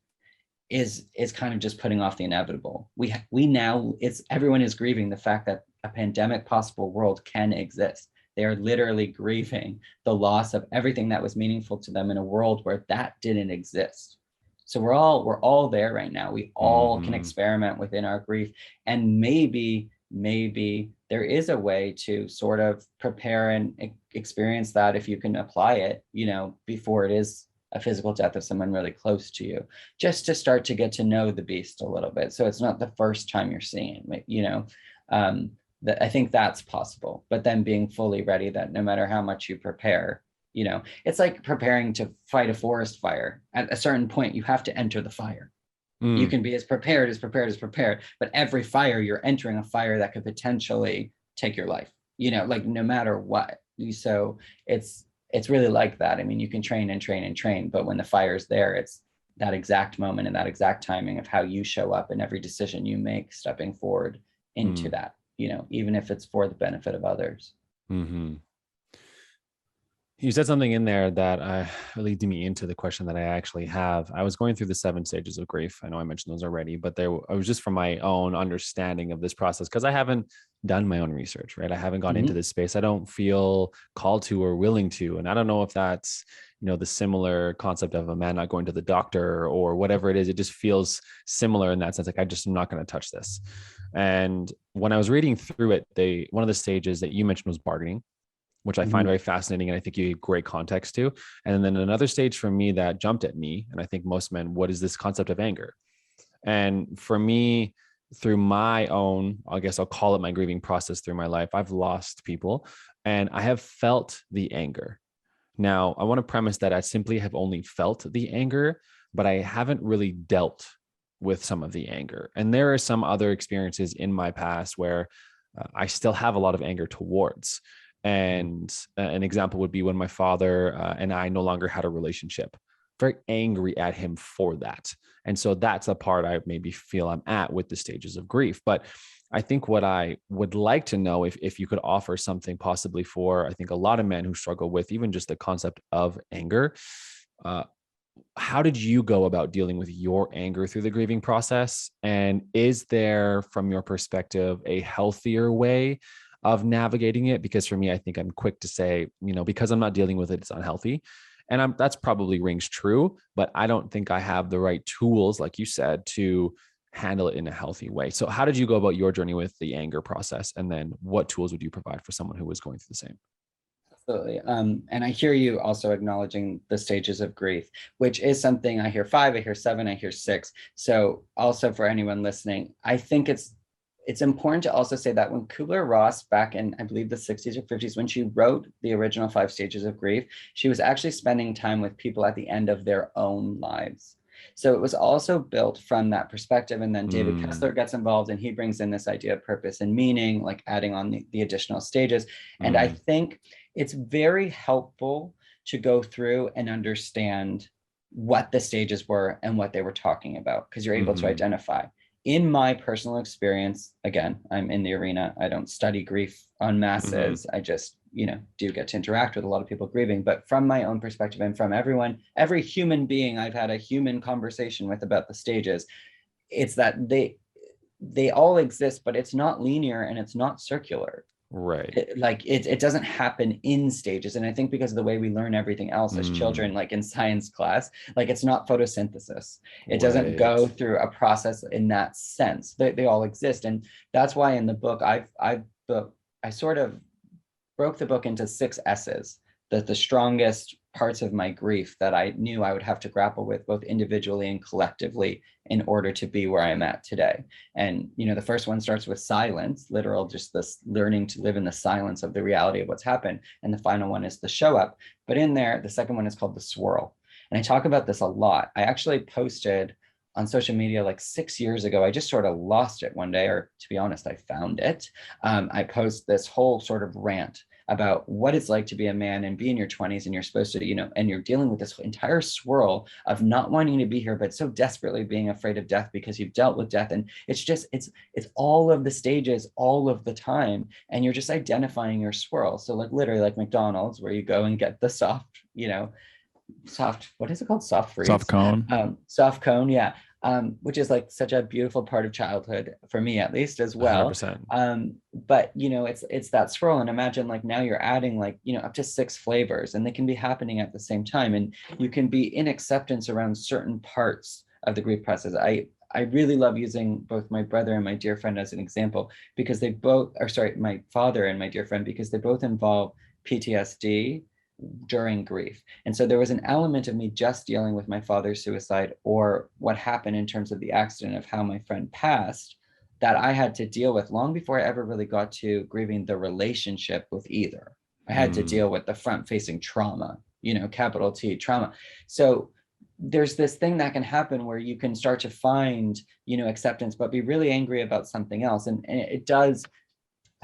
is kind of just putting off the inevitable. We now, everyone is grieving the fact that a pandemic possible world can exist. They are literally grieving the loss of everything that was meaningful to them in a world where that didn't exist. So we're all there right now. We all can experiment within our grief, and maybe there is a way to sort of prepare and experience that, if you can apply it, you know, before it is a physical death of someone really close to you, just to start to get to know the beast a little bit. So it's not the first time you're seeing it, you know. I think that's possible, but then being fully ready that no matter how much you prepare, you know, it's like preparing to fight a forest fire. At a certain point, you have to enter the fire. You can be as prepared, but every fire, you're entering a fire that could potentially take your life, you know, like, no matter what. So it's really like that. I mean, you can train and train and train, but when the fire's there, it's that exact moment and that exact timing of how you show up and every decision you make stepping forward into that, you know, even if it's for the benefit of others. You said something in there that leads me into the question that I actually have. I was going through the 7 stages of grief. I know I mentioned those already, but I was just from my own understanding of this process, because I haven't done my own research, right? I haven't gone into this space. I don't feel called to or willing to. And I don't know if that's, you know, the similar concept of a man not going to the doctor or whatever it is. It just feels similar in that sense. Like, I just am not going to touch this. And when I was reading through it, one of the stages that you mentioned was bargaining, which I find very fascinating. And I think you gave great context to. And then another stage for me that jumped at me, and I think most men, what is this concept of anger? And for me, through my own, I guess I'll call it my grieving process through my life, I've lost people and I have felt the anger. Now, I want to premise that I simply have only felt the anger, but I haven't really dealt with some of the anger. And there are some other experiences in my past where I still have a lot of anger towards. And an example would be when my father and I no longer had a relationship. Very angry at him for that. And so that's a part I maybe feel I'm at with the stages of grief. But I think what I would like to know, if you could offer something possibly for, I think, a lot of men who struggle with even just the concept of anger, how did you go about dealing with your anger through the grieving process? And is there, from your perspective, a healthier way of navigating it? Because for me, I think I'm quick to say, you know, because I'm not dealing with it, it's unhealthy. And that's probably rings true, but I don't think I have the right tools, like you said, to handle it in a healthy way. So how did you go about your journey with the anger process? And then what tools would you provide for someone who was going through the same? Absolutely. And I hear you also acknowledging the stages of grief, which is something I hear 5, I hear 7, I hear 6. So also for anyone listening, I think it's important to also say that when Kubler-Ross back in, I believe the 60s or 50s, when she wrote the original 5 stages of grief, she was actually spending time with people at the end of their own lives. So it was also built from that perspective. And then David Kessler gets involved and he brings in this idea of purpose and meaning, like adding on the additional stages. And I think it's very helpful to go through and understand what the stages were and what they were talking about, because you're able to identify. In my personal experience, again, I'm in the arena. I don't study grief on masses. I just, do get to interact with a lot of people grieving. But from my own perspective and from every human being I've had a human conversation with about the stages, it's that they all exist, but it's not linear and it's not circular. Right. It doesn't happen in stages. And I think because of the way we learn everything else as children, like in science class, like it's not photosynthesis. It doesn't go through a process in that sense. They all exist. And that's why in the book, I sort of broke the book into 6 S's, the strongest parts of my grief that I knew I would have to grapple with both individually and collectively in order to be where I'm at today. And, the first one starts with silence, literal, just this learning to live in the silence of the reality of what's happened. And the final one is the show up. But in there, the second one is called the swirl. And I talk about this a lot. I actually posted on social media like 6 years ago. I just sort of lost it one day, or to be honest, I found it. I post this whole sort of rant about what it's like to be a man and be in your 20s, and you're supposed to, and you're dealing with this entire swirl of not wanting to be here, but so desperately being afraid of death because you've dealt with death. And it's just, it's all of the stages all of the time. And you're just identifying your swirl. So like literally like McDonald's, where you go and get the soft, what is it called? Soft freeze. Soft cone. Soft cone. Yeah. Which is like such a beautiful part of childhood for me, at least, as well. 100%. But it's that swirl, and imagine like now you're adding like up to 6 flavors, and they can be happening at the same time, and you can be in acceptance around certain parts of the grief process. I really love using both my brother and my dear friend as an example, because my father and my dear friend, because they both involve PTSD during grief. And so there was an element of me just dealing with my father's suicide, or what happened in terms of the accident of how my friend passed, that I had to deal with long before I ever really got to grieving the relationship with either. I had to deal with the front facing trauma, capital T trauma. So there's this thing that can happen where you can start to find, acceptance, but be really angry about something else. And it does.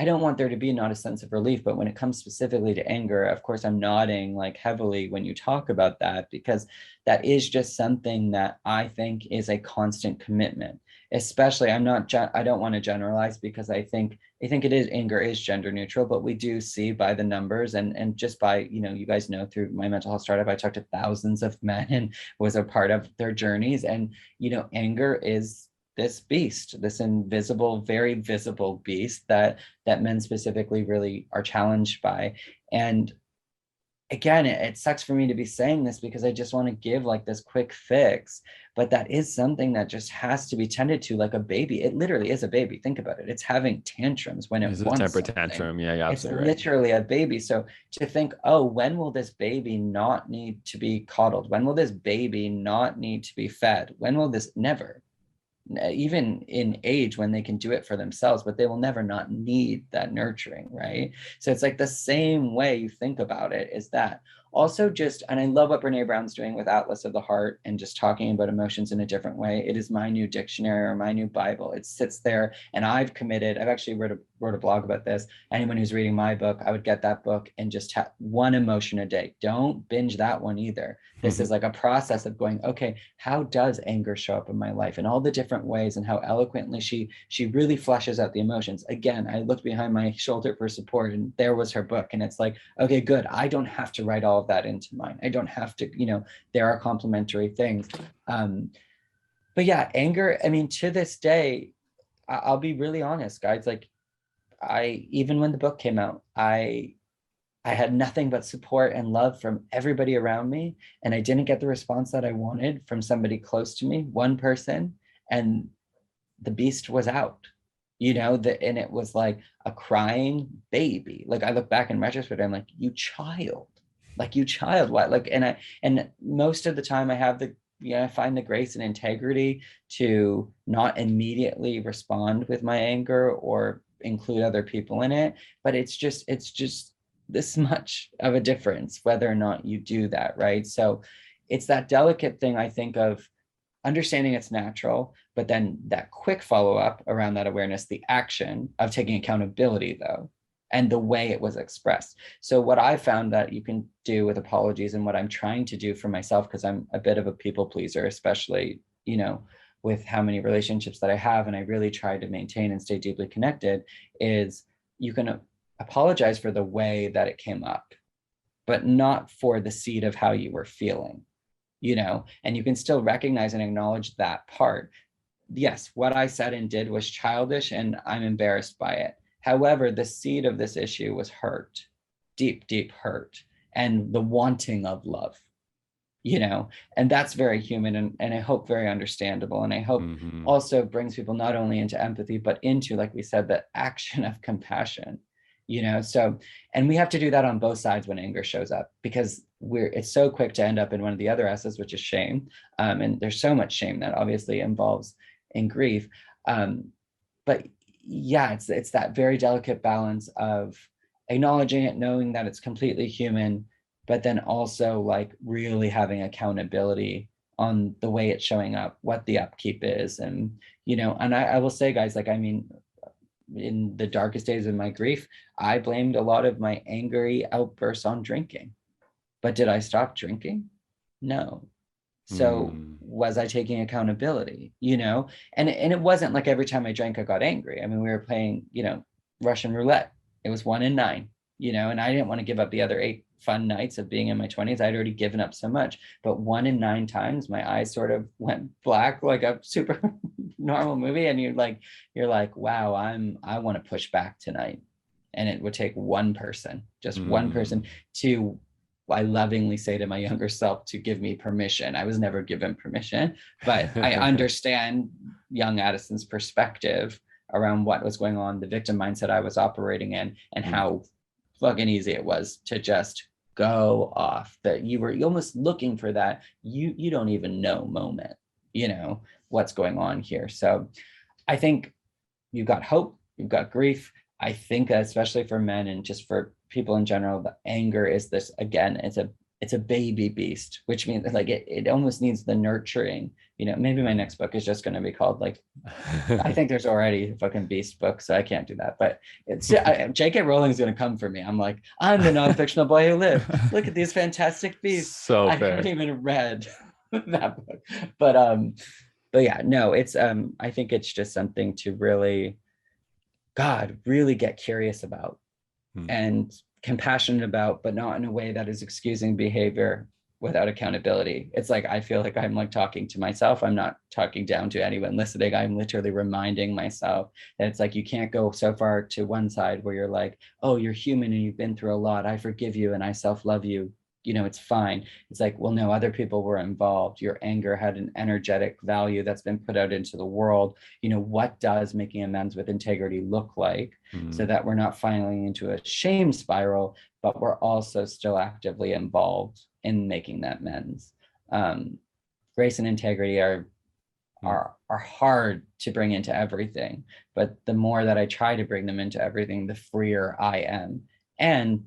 I don't want there to be not a sense of relief, but when it comes specifically to anger, of course, I'm nodding like heavily when you talk about that, because that is just something that I think is a constant commitment. Especially, I don't want to generalize, because I think anger is gender neutral, but we do see by the numbers and just by, you guys know, through my mental health startup, I talked to thousands of men and was a part of their journeys. And, anger is this beast, this invisible, very visible beast that men specifically really are challenged by. And again, it sucks for me to be saying this, because I just want to give like this quick fix, but that is something that just has to be tended to like a baby. It literally is a baby. Think about it. It's having tantrums when it wants a temper something. tantrum. Yeah, absolutely. It's literally a baby. So to think, oh, when will this baby not need to be coddled? When will this baby not need to be fed? When will this never? Even in age when they can do it for themselves, but they will never not need that nurturing, right? So it's like the same way you think about it is that. Also and I love what Brene Brown's doing with Atlas of the Heart and just talking about emotions in a different way. It is my new dictionary or my new Bible. It sits there, and I've actually wrote a blog about this. Anyone who's reading my book, I would get that book and just have one emotion a day. Don't binge that one either. This is like a process of going, okay, how does anger show up in my life in all the different ways, and how eloquently she really fleshes out the emotions. Again, I looked behind my shoulder for support, and there was her book. And it's like, okay, good. I don't have to write all of that into mine. I don't have to, there are complementary things. But yeah, anger, I mean, to this day, I'll be really honest, guys. Like, even when the book came out, I had nothing but support and love from everybody around me. And I didn't get the response that I wanted from somebody close to me, one person, and the beast was out. and it was like a crying baby. Like I look back in retrospect, I'm like, you child, what? Like, and most of the time I have I find the grace and integrity to not immediately respond with my anger or include other people in it. But it's just this much of a difference whether or not you do that, right? So it's that delicate thing, I think, of understanding it's natural, but then that quick follow-up around that awareness, the action of taking accountability though, and the way it was expressed. So what I found that you can do with apologies, and what I'm trying to do for myself, because I'm a bit of a people pleaser, especially, with how many relationships that I have, and I really try to maintain and stay deeply connected, is you can apologize for the way that it came up, but not for the seed of how you were feeling, and you can still recognize and acknowledge that part. Yes, what I said and did was childish and I'm embarrassed by it. However, the seed of this issue was hurt, deep, deep hurt, and the wanting of love, and that's very human, and I hope very understandable. And I hope also brings people not only into empathy, but into, like we said, the action of compassion, so, and we have to do that on both sides when anger shows up, because it's so quick to end up in one of the other S's, which is shame. And there's so much shame that obviously involves in grief. But yeah, it's that very delicate balance of acknowledging it, knowing that it's completely human, but then also like really having accountability on the way it's showing up, what the upkeep is. And, and I will say, guys, like, I mean, in the darkest days of my grief, I blamed a lot of my angry outbursts on drinking. But did I stop drinking? No. So was I taking accountability, And it wasn't like every time I drank, I got angry. I mean, we were playing, Russian roulette. It was 1 in 9, and I didn't want to give up the other 8 fun nights of being in my 20s. I'd already given up so much, but 1 in 9 times my eyes sort of went black, like a super normal movie. And you're like, wow, I want to push back tonight. And it would take one person, just one person, to, I lovingly say to my younger self, to give me permission. I was never given permission, but I understand young Addison's perspective around what was going on, the victim mindset I was operating in, and how fucking easy it was to just go off. That you're almost looking for that you don't even know moment, what's going on here. So I think you've got hope, you've got grief. I think especially for men and just for people in general, the anger is this, again, it's a baby beast, which means like it almost needs the nurturing. Maybe my next book is just going to be called, like, I think there's already a fucking beast book, so I can't do that. But it's J.K. Rowling's going to come for me. I'm like, I'm the non-fictional boy who lived. Look at these fantastic beasts. So I haven't even read that book, but yeah, no, it's I think it's just something to really get curious about and compassionate about, but not in a way that is excusing behavior without accountability. It's like, I feel like I'm like talking to myself. I'm not talking down to anyone listening. I'm literally reminding myself that it's like, you can't go so far to one side where you're like, oh, you're human and you've been through a lot. I forgive you and I self-love you. It's fine. It's like, well, no, other people were involved. Your anger had an energetic value that's been put out into the world. What does making amends with integrity look like, so that we're not falling into a shame spiral, but we're also still actively involved in making that amends. Grace and integrity are hard to bring into everything, but the more that I try to bring them into everything, the freer I am. And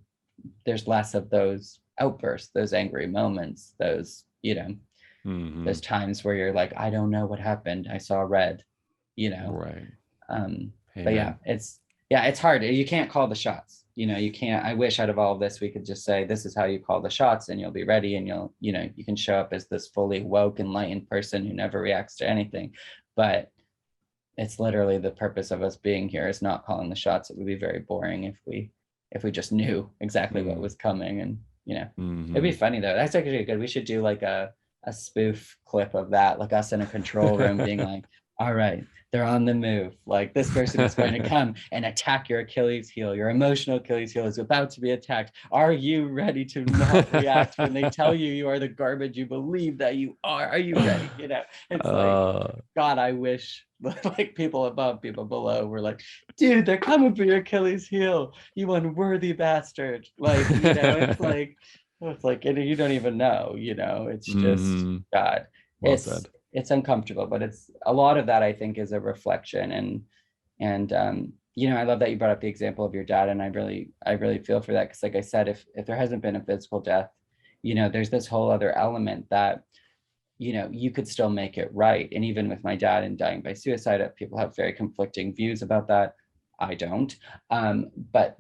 there's less of those outbursts, those angry moments, those, those times where you're like, I don't know what happened. I saw red, Right. But yeah, it's hard. You can't call the shots. You can't. I wish out of all of this, we could just say, this is how you call the shots and you'll be ready. And you can show up as this fully woke, enlightened person who never reacts to anything. But it's literally the purpose of us being here is not calling the shots. It would be very boring if we just knew exactly what was coming. And it'd be funny though. That's actually good. We should do like a spoof clip of that, like us in a control room being like, all right, they're on the move. Like this person is going to come and attack your Achilles heel. Your emotional Achilles heel is about to be attacked. Are you ready to not react when they tell you you are the garbage you believe that you are? Are you ready? You know, it's like, God, I wish like people above, people below were like, dude, they're coming for your Achilles heel, you unworthy bastard. Like, you know, it's like, and you don't even know, you know, it's just God. Well said. It's uncomfortable, but it's a lot of that I think is a reflection. And you know, I love that you brought up the example of your dad, and I really feel for that, because like I said, if there hasn't been a physical death, you know, there's this whole other element that, you know, you could still make it right. And even with my dad and dying by suicide, people have very conflicting views about that. I don't. But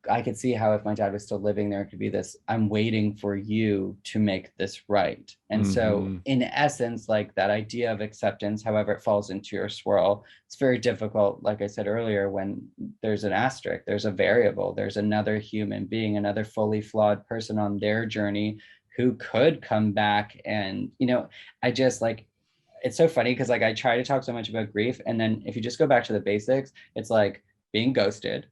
I could see how if my dad was still living, there could be this, I'm waiting for you to make this right. And so in essence, like that idea of acceptance, however it falls into your swirl, it's very difficult, like I said earlier, when there's an asterisk, there's a variable, there's another human being, another fully flawed person on their journey who could come back. And, you know, I just like, it's so funny because like I try to talk so much about grief, and then if you just go back to the basics, it's like being ghosted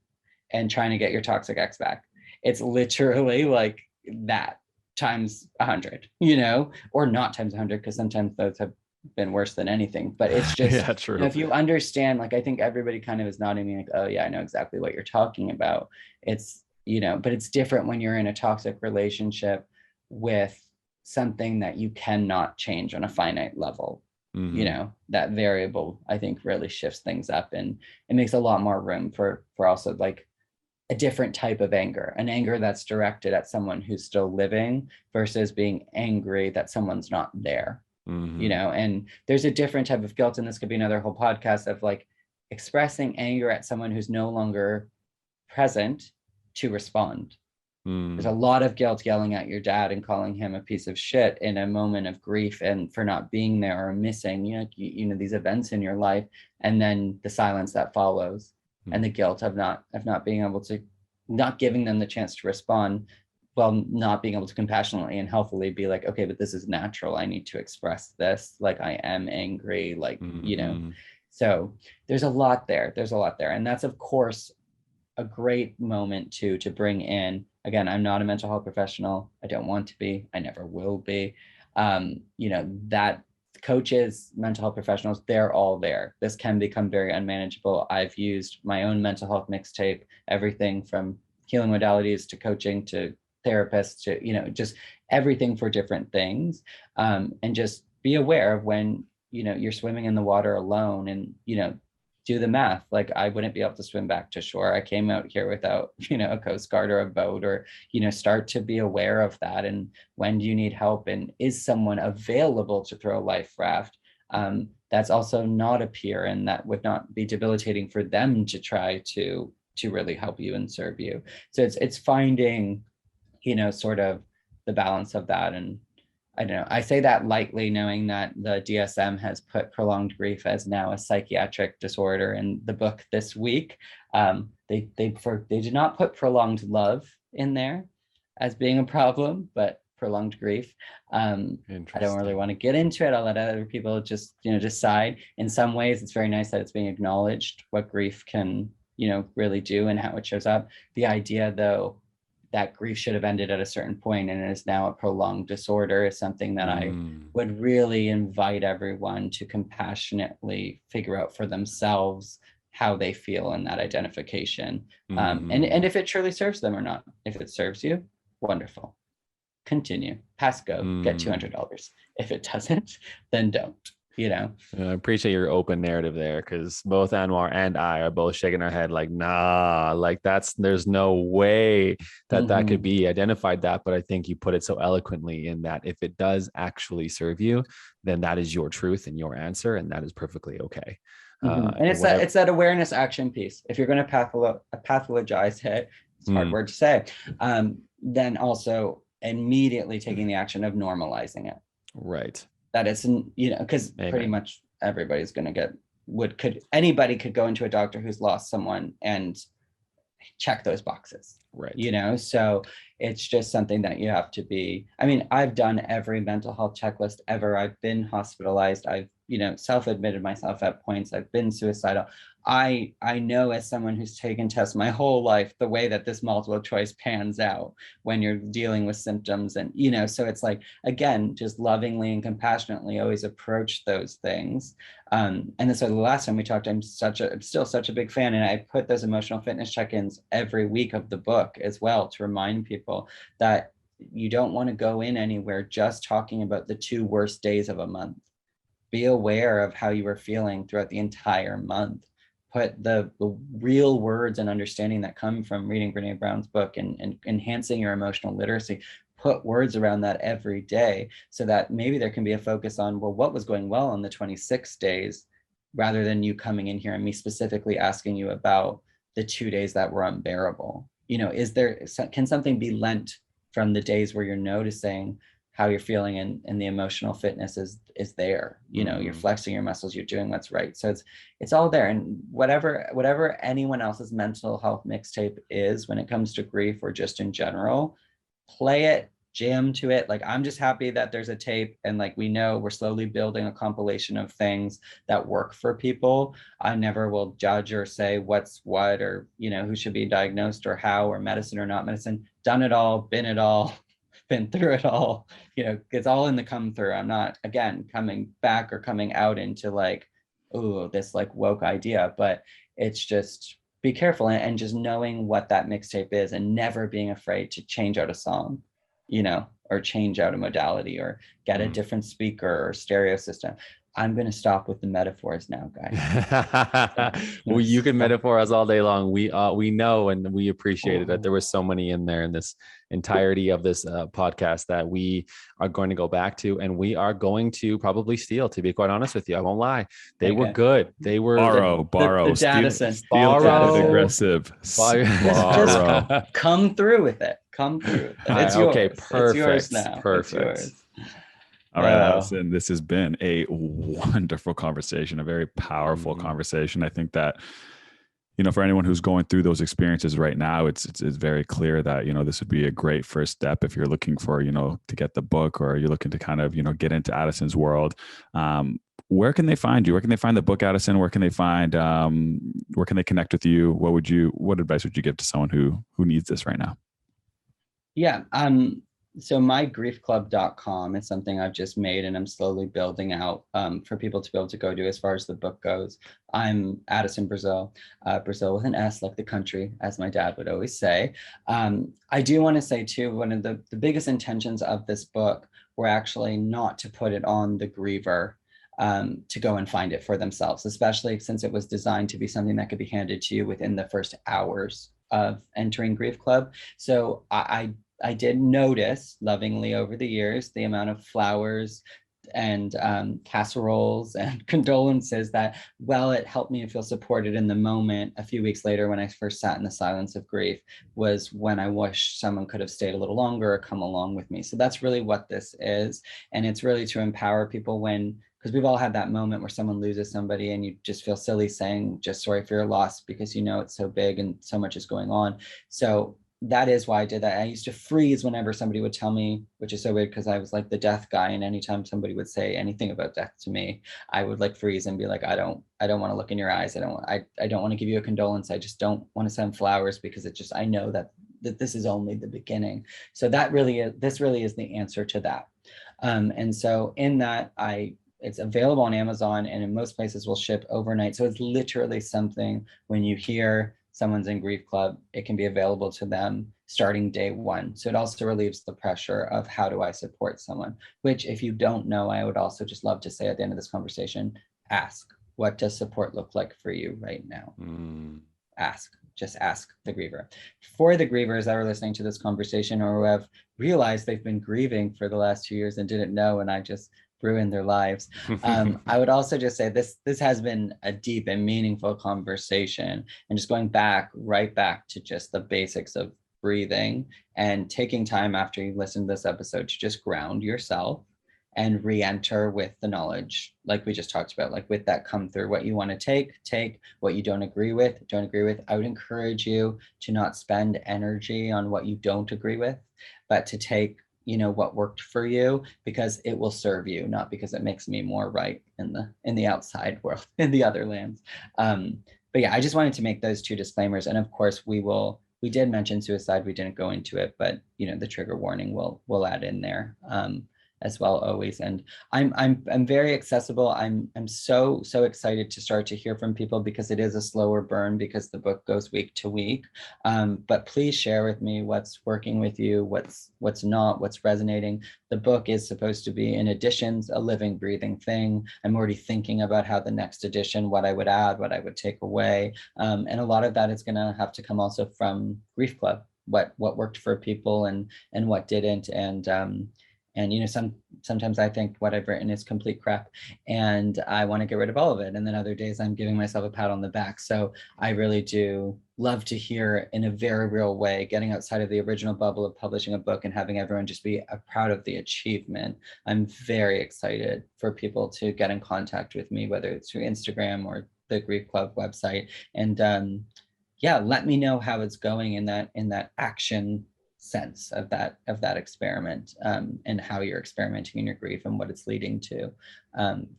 and trying to get your toxic ex back. It's literally like that times 100, you know, or not times 100, because sometimes those have been worse than anything. But it's just, yeah, true. You know, if you understand, like I think everybody kind of is nodding me like, oh yeah, I know exactly what you're talking about. It's, you know, but it's different when you're in a toxic relationship with something that you cannot change on a finite level. You know, that variable I think really shifts things up, and it makes a lot more room for also like a different type of anger, an anger that's directed at someone who's still living versus being angry that someone's not there. You know, and there's a different type of guilt, and this could be another whole podcast of like expressing anger at someone who's no longer present to respond. There's a lot of guilt yelling at your dad and calling him a piece of shit in a moment of grief and for not being there or missing, you know, these events in your life, and then the silence that follows and the guilt of not being able to, not giving them the chance to respond, while not being able to compassionately and healthfully be like, okay, but this is natural, I need to express this, like I am angry, like you know. So there's a lot there, and that's of course a great moment to bring in. Again, I'm not a mental health professional. I don't want to be. I never will be. You know, that coaches, mental health professionals, they're all there. This can become very unmanageable. I've used my own mental health mixtape, everything from healing modalities to coaching to therapists to, you know, just everything for different things. And just be aware of when, you know, you're swimming in the water alone, and, you know, do the math. Like I wouldn't be able to swim back to shore. I came out here without, you know, a coast guard or a boat, or, you know, start to be aware of that. And when do you need help? And is someone available to throw a life raft? That's also not a peer, and that would not be debilitating for them to try to really help you and serve you. So it's finding, you know, sort of the balance of that. And I don't know, I say that lightly, knowing that the DSM has put prolonged grief as now a psychiatric disorder in the book this week. They did not put prolonged love in there as being a problem, but prolonged grief. I don't really want to get into it. I'll let other people just, you know, decide. In some ways, it's very nice that it's being acknowledged what grief can, you know, really do and how it shows up. The idea, though, that grief should have ended at a certain point and it is now a prolonged disorder is something that I would really invite everyone to compassionately figure out for themselves how they feel in that identification. And if it truly serves them or not. If it serves you, wonderful. Continue, pass go, get $200. If it doesn't, then don't. You know, I appreciate your open narrative there, because both Anwar and I are both shaking our head like, nah, like there's no way that could be identified that. But I think you put it so eloquently in that if it does actually serve you, then that is your truth and your answer, and that is perfectly okay. And it's that awareness action piece. If you're going to pathologize it, it's a hard word to say, then also immediately taking the action of normalizing it. Right. That it's, you know, because pretty much everybody's going to anybody could go into a doctor who's lost someone and check those boxes. Right. You know, so it's just something that you have to be. I mean, I've done every mental health checklist ever. I've been hospitalized. I've self-admitted myself at points. I've been suicidal. I know, as someone who's taken tests my whole life, the way that this multiple choice pans out when you're dealing with symptoms. And, so it's like, again, just lovingly and compassionately always approach those things. And so the last time we talked, I'm still such a big fan. And I put those emotional fitness check-ins every week of the book as well, to remind people that you don't want to go in anywhere just talking about the 2 worst days of a month. Be aware of how you are feeling throughout the entire month. Put the real words and understanding that come from reading Brene Brown's book and enhancing your emotional literacy. Put words around that every day, so that maybe there can be a focus on, well, what was going well on the 26 days, rather than you coming in here and me specifically asking you about the 2 days that were unbearable. Can something be lent from the days where you're noticing how you're feeling, and the emotional fitness is there, you're flexing your muscles, you're doing what's right. So it's all there. And whatever anyone else's mental health mixtape is, when it comes to grief or just in general, play it, jam to it. Like, I'm just happy that there's a tape, and like, we know we're slowly building a compilation of things that work for people. I never will judge or say what's what, or who should be diagnosed or how, or medicine or not medicine. Done it all, been it all, been through it all. It's all in the come through. I'm not, again, coming back or coming out into like, oh, this like woke idea, but it's just be careful, and just knowing what that mixtape is, and never being afraid to change out a song, or change out a modality, or get a different speaker or stereo system. I'm going to stop with the metaphors now, guys. Well, you can metaphor us all day long. We know, and we appreciated that there was so many in there in this entirety of this podcast that we are going to go back to, and we are going to probably steal, to be quite honest with you. I won't lie. They were good. They were borrow, the Addison. Steal, aggressive. Just come through with it. Come through. It's yours. Okay, perfect. It's yours now. Perfect. It's yours. All right, Addison, this has been a wonderful conversation, a very powerful conversation. I think that, for anyone who's going through those experiences right now, it's very clear that, this would be a great first step if you're looking for, to get the book, or you're looking to kind of, get into Addison's world. Where can they find you? Where can they find the book, Addison? Where can they connect with you? What advice would you give to someone who needs this right now? Yeah. So mygriefclub.com is something I've just made, and I'm slowly building out for people to be able to go to as far as the book goes. I'm Addison Brasil, Brazil with an S, like the country, as my dad would always say. I do want to say too, one of the biggest intentions of this book were actually not to put it on the griever to go and find it for themselves, especially since it was designed to be something that could be handed to you within the first hours of entering Grief Club. So I did notice lovingly over the years the amount of flowers and casseroles and condolences that, well, it helped me feel supported in the moment. A few weeks later, when I first sat in the silence of grief, was when I wish someone could have stayed a little longer or come along with me. So that's really what this is. And it's really to empower people because we've all had that moment where someone loses somebody and you just feel silly saying, just sorry for your loss, because it's so big and so much is going on. So that is why I did that. I used to freeze whenever somebody would tell me, which is so weird because I was like the death guy. And anytime somebody would say anything about death to me, I would like freeze and be like, I don't want to look in your eyes. I don't want to give you a condolence. I just don't want to send flowers, because I know that this is only the beginning. So this really is the answer to that. And so in that, it's available on Amazon, and in most places will ship overnight. So it's literally something, when you hear someone's in Grief Club, it can be available to them starting day one. So it also relieves the pressure of how do I support someone, which if you don't know, I would also just love to say at the end of this conversation, ask, what does support look like for you right now? Just ask the griever. For the grievers that are listening to this conversation, or who have realized they've been grieving for the last 2 years and didn't know, and I just ruin their lives. I would also just say this has been a deep and meaningful conversation, and just going right back to just the basics of breathing and taking time after you listen to this episode to just ground yourself and re-enter with the knowledge, like we just talked about, like with that come through, what you want to take, what you don't agree with. I would encourage you to not spend energy on what you don't agree with, but to take what worked for you, because it will serve you, not because it makes me more right in the outside world, in the other lands. But yeah, I just wanted to make those two disclaimers. And of course we did mention suicide. We didn't go into it, but the trigger warning we'll add in there as well, always. And I'm very accessible. I'm so excited to start to hear from people, because it is a slower burn, because the book goes week to week. But please share with me what's working with you, what's not, what's resonating. The book is supposed to be, in additions, a living, breathing thing. I'm already thinking about how the next edition, what I would add, what I would take away. And a lot of that is going to have to come also from Grief Club, what worked for people and what didn't. And sometimes I think what I've written is complete crap, and I want to get rid of all of it. And then other days I'm giving myself a pat on the back. So I really do love to hear, in a very real way, getting outside of the original bubble of publishing a book and having everyone just be proud of the achievement. I'm very excited for people to get in contact with me, whether it's through Instagram or the Grief Club website. And yeah, let me know how it's going in that action sense of that experiment, and how you're experimenting in your grief and what it's leading to.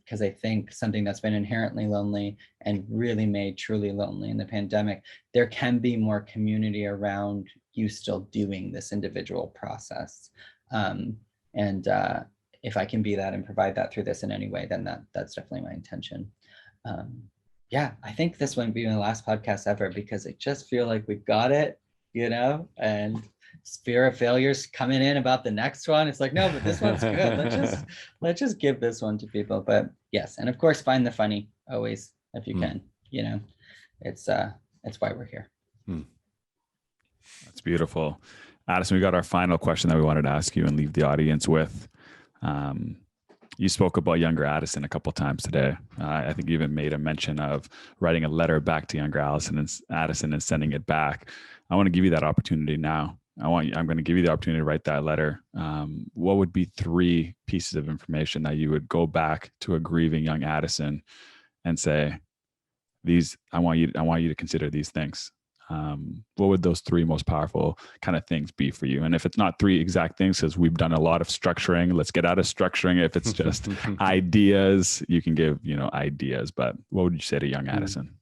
Because I think something that's been inherently lonely and really made truly lonely in the pandemic, there can be more community around you still doing this individual process. And if I can be that and provide that through this in any way, then that's definitely my intention. Yeah, I think this won't be my last podcast ever, because I just feel like we got it, and fear of failure's coming in about the next one. It's like, no, but this one's good. Let's just give this one to people. But yes, and of course, find the funny always if you can. It's why we're here. That's beautiful. Addison, we got our final question that we wanted to ask you and leave the audience with. You spoke about younger Addison a couple of times today. I think you even made a mention of writing a letter back to younger Addison and sending it back. I want to give you that opportunity now. I'm going to give you the opportunity to write that letter. What would be 3 pieces of information that you would go back to a grieving young Addison and say, I want you to consider these things? What would those 3 most powerful kind of things be for you? And if it's not 3 exact things, because we've done a lot of structuring, let's get out of structuring. If it's just ideas, you can give, ideas, but what would you say to young Addison?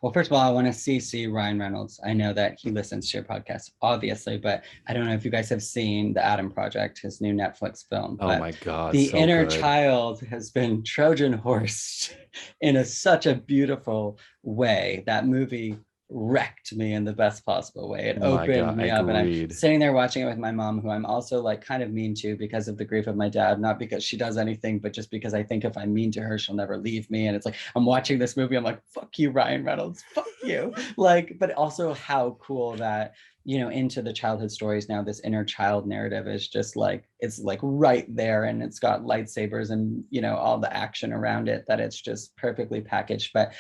Well, first of all, I want to CC Ryan Reynolds. I know that he listens to your podcast, obviously, but I don't know if you guys have seen The Adam Project, his new Netflix film. Oh my God. The so inner good. child has been Trojan horsed in such a beautiful way. That movie wrecked me in the best possible way. It opened me up, and I'm sitting there watching it with my mom, who I'm also like kind of mean to because of the grief of my dad, not because she does anything, but just because I think if I'm mean to her, she'll never leave me. And it's like, I'm watching this movie, I'm like, fuck you, Ryan Reynolds, fuck you. But also how cool that, into the childhood stories now, this inner child narrative is just like, it's like right there, and it's got lightsabers and, all the action around it, that it's just perfectly packaged. But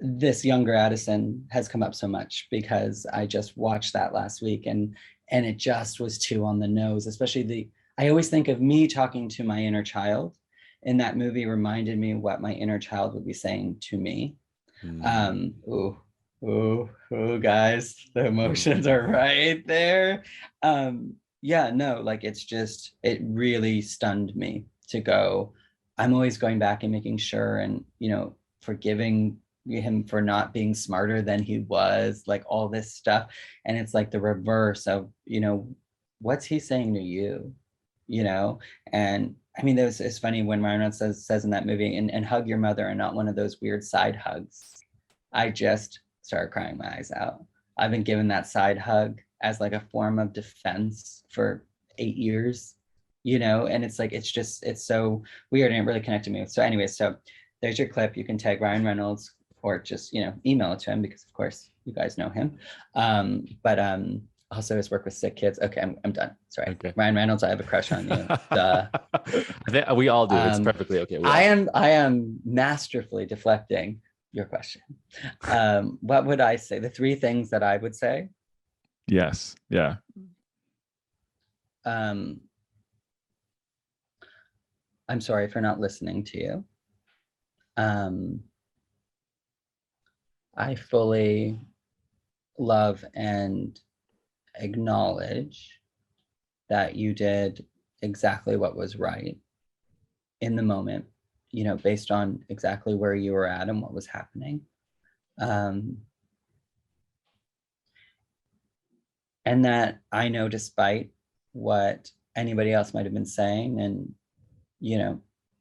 this younger Addison has come up so much because I just watched that last week, and it just was too on the nose, especially I always think of me talking to my inner child, and that movie reminded me what my inner child would be saying to me. Guys, the emotions are right there. It really stunned me to go, I'm always going back and making sure and, forgiving him for not being smarter than he was, like all this stuff. And it's like the reverse of, what's he saying to you, And I mean, it's funny when Ryan Reynolds says in that movie, and hug your mother, and not one of those weird side hugs. I just started crying my eyes out. I've been given that side hug as like a form of defense for 8 years, and it's like, it's so weird, and it really connected me. So anyways, so there's your clip. You can tag Ryan Reynolds, or just, email it to him, because of course you guys know him. But also his work with sick kids. Okay, I'm done. Sorry. Okay. Ryan Reynolds, I have a crush on you. Duh. I think we all do. It's perfectly okay. I am masterfully deflecting your question. What would I say? The 3 things that I would say? Yes. Yeah. I'm sorry for not listening to you. I fully love and acknowledge that you did exactly what was right in the moment, you know, based on exactly where you were at and what was happening. And that I know, despite what anybody else might have been saying, and, you know,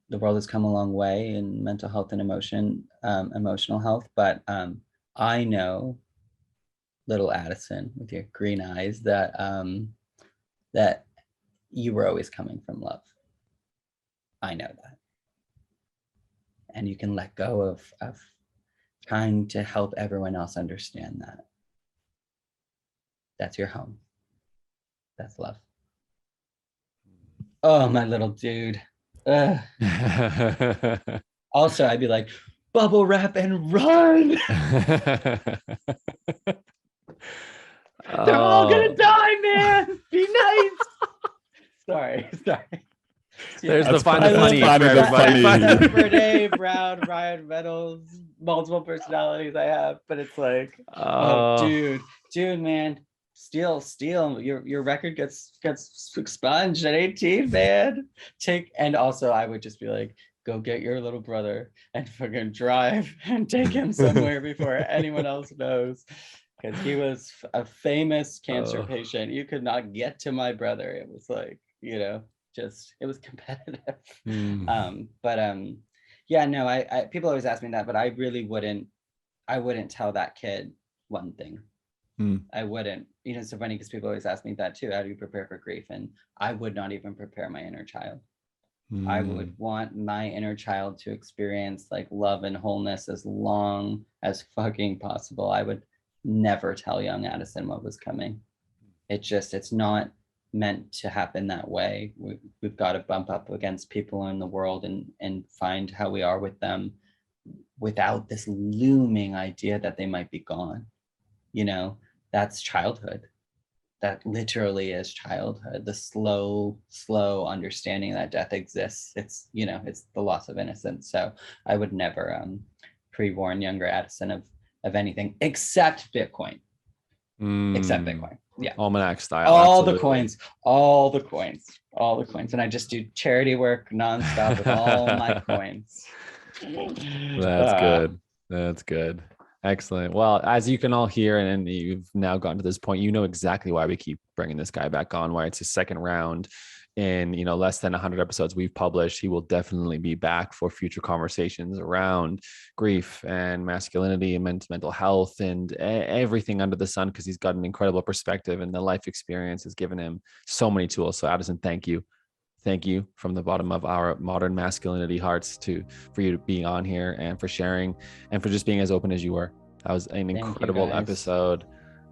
the world has come a long way in mental health and emotional health, but I know, little Addison with your green eyes, that that you were always coming from love. I know that. And you can let go of trying to help everyone else understand that. That's your home. That's love. Oh, my little dude. Also, I'd be like, bubble wrap and run. They're all gonna die, man. Be nice. Sorry. There's That's the funny for funny. everybody. Renee Brown, Ryan Reynolds, multiple personalities I have, but it's like, dude, man, steal. Your record gets expunged at 18, man. And also I would just be like, go get your little brother and fucking drive and take him somewhere before anyone else knows. Because he was a famous cancer patient. You could not get to my brother. It was like, you know, just, it was competitive. Yeah, no, I people always ask me that, but I really wouldn't tell that kid one thing. I wouldn't. You know, it's so funny because people always ask me that too. How do you prepare for grief? And I would not even prepare my inner child. I would want my inner child to experience like love and wholeness as long as fucking possible. I would never tell young Addison what was coming. It's not meant to happen that way. We've got to bump up against people in the world and find how we are with them without this looming idea that they might be gone. You know, that's childhood. That literally is childhood. The slow understanding that death exists. It's, you know, it's the loss of innocence. So I would never pre-warn younger Addison of anything except Bitcoin. Except Bitcoin. Yeah. Almanac style. All absolutely. the coins. And I just do charity work nonstop with all my coins. That's good. Excellent. Well, as you can all hear, and you've now gotten to this point, you know exactly why we keep bringing this guy back on, why it's his second round in, you know, less than 100 episodes we've published. He will definitely be back for future conversations around grief and masculinity and mental health and everything under the sun, because he's got an incredible perspective and the life experience has given him so many tools. So Addison, thank you. Thank you from the bottom of our modern masculinity hearts for you to be on here and for sharing and for just being as open as you were. That was an incredible episode.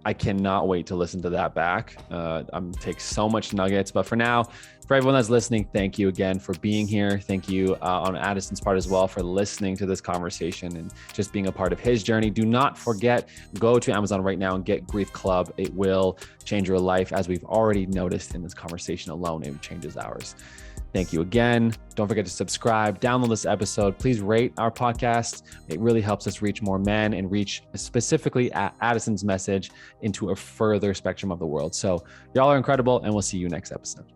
I cannot wait to listen to that back. I'm take so much nuggets, but for now, for everyone that's listening, thank you again for being here. Thank you on Addison's part as well for listening to this conversation and just being a part of his journey. Do not forget, go to Amazon right now and get Grief Club. It will change your life, as we've already noticed in this conversation alone. It changes ours. Thank you again. Don't forget to subscribe, download this episode. Please rate our podcast. It really helps us reach more men and reach specifically Addison's message into a further spectrum of the world. So y'all are incredible, and we'll see you next episode.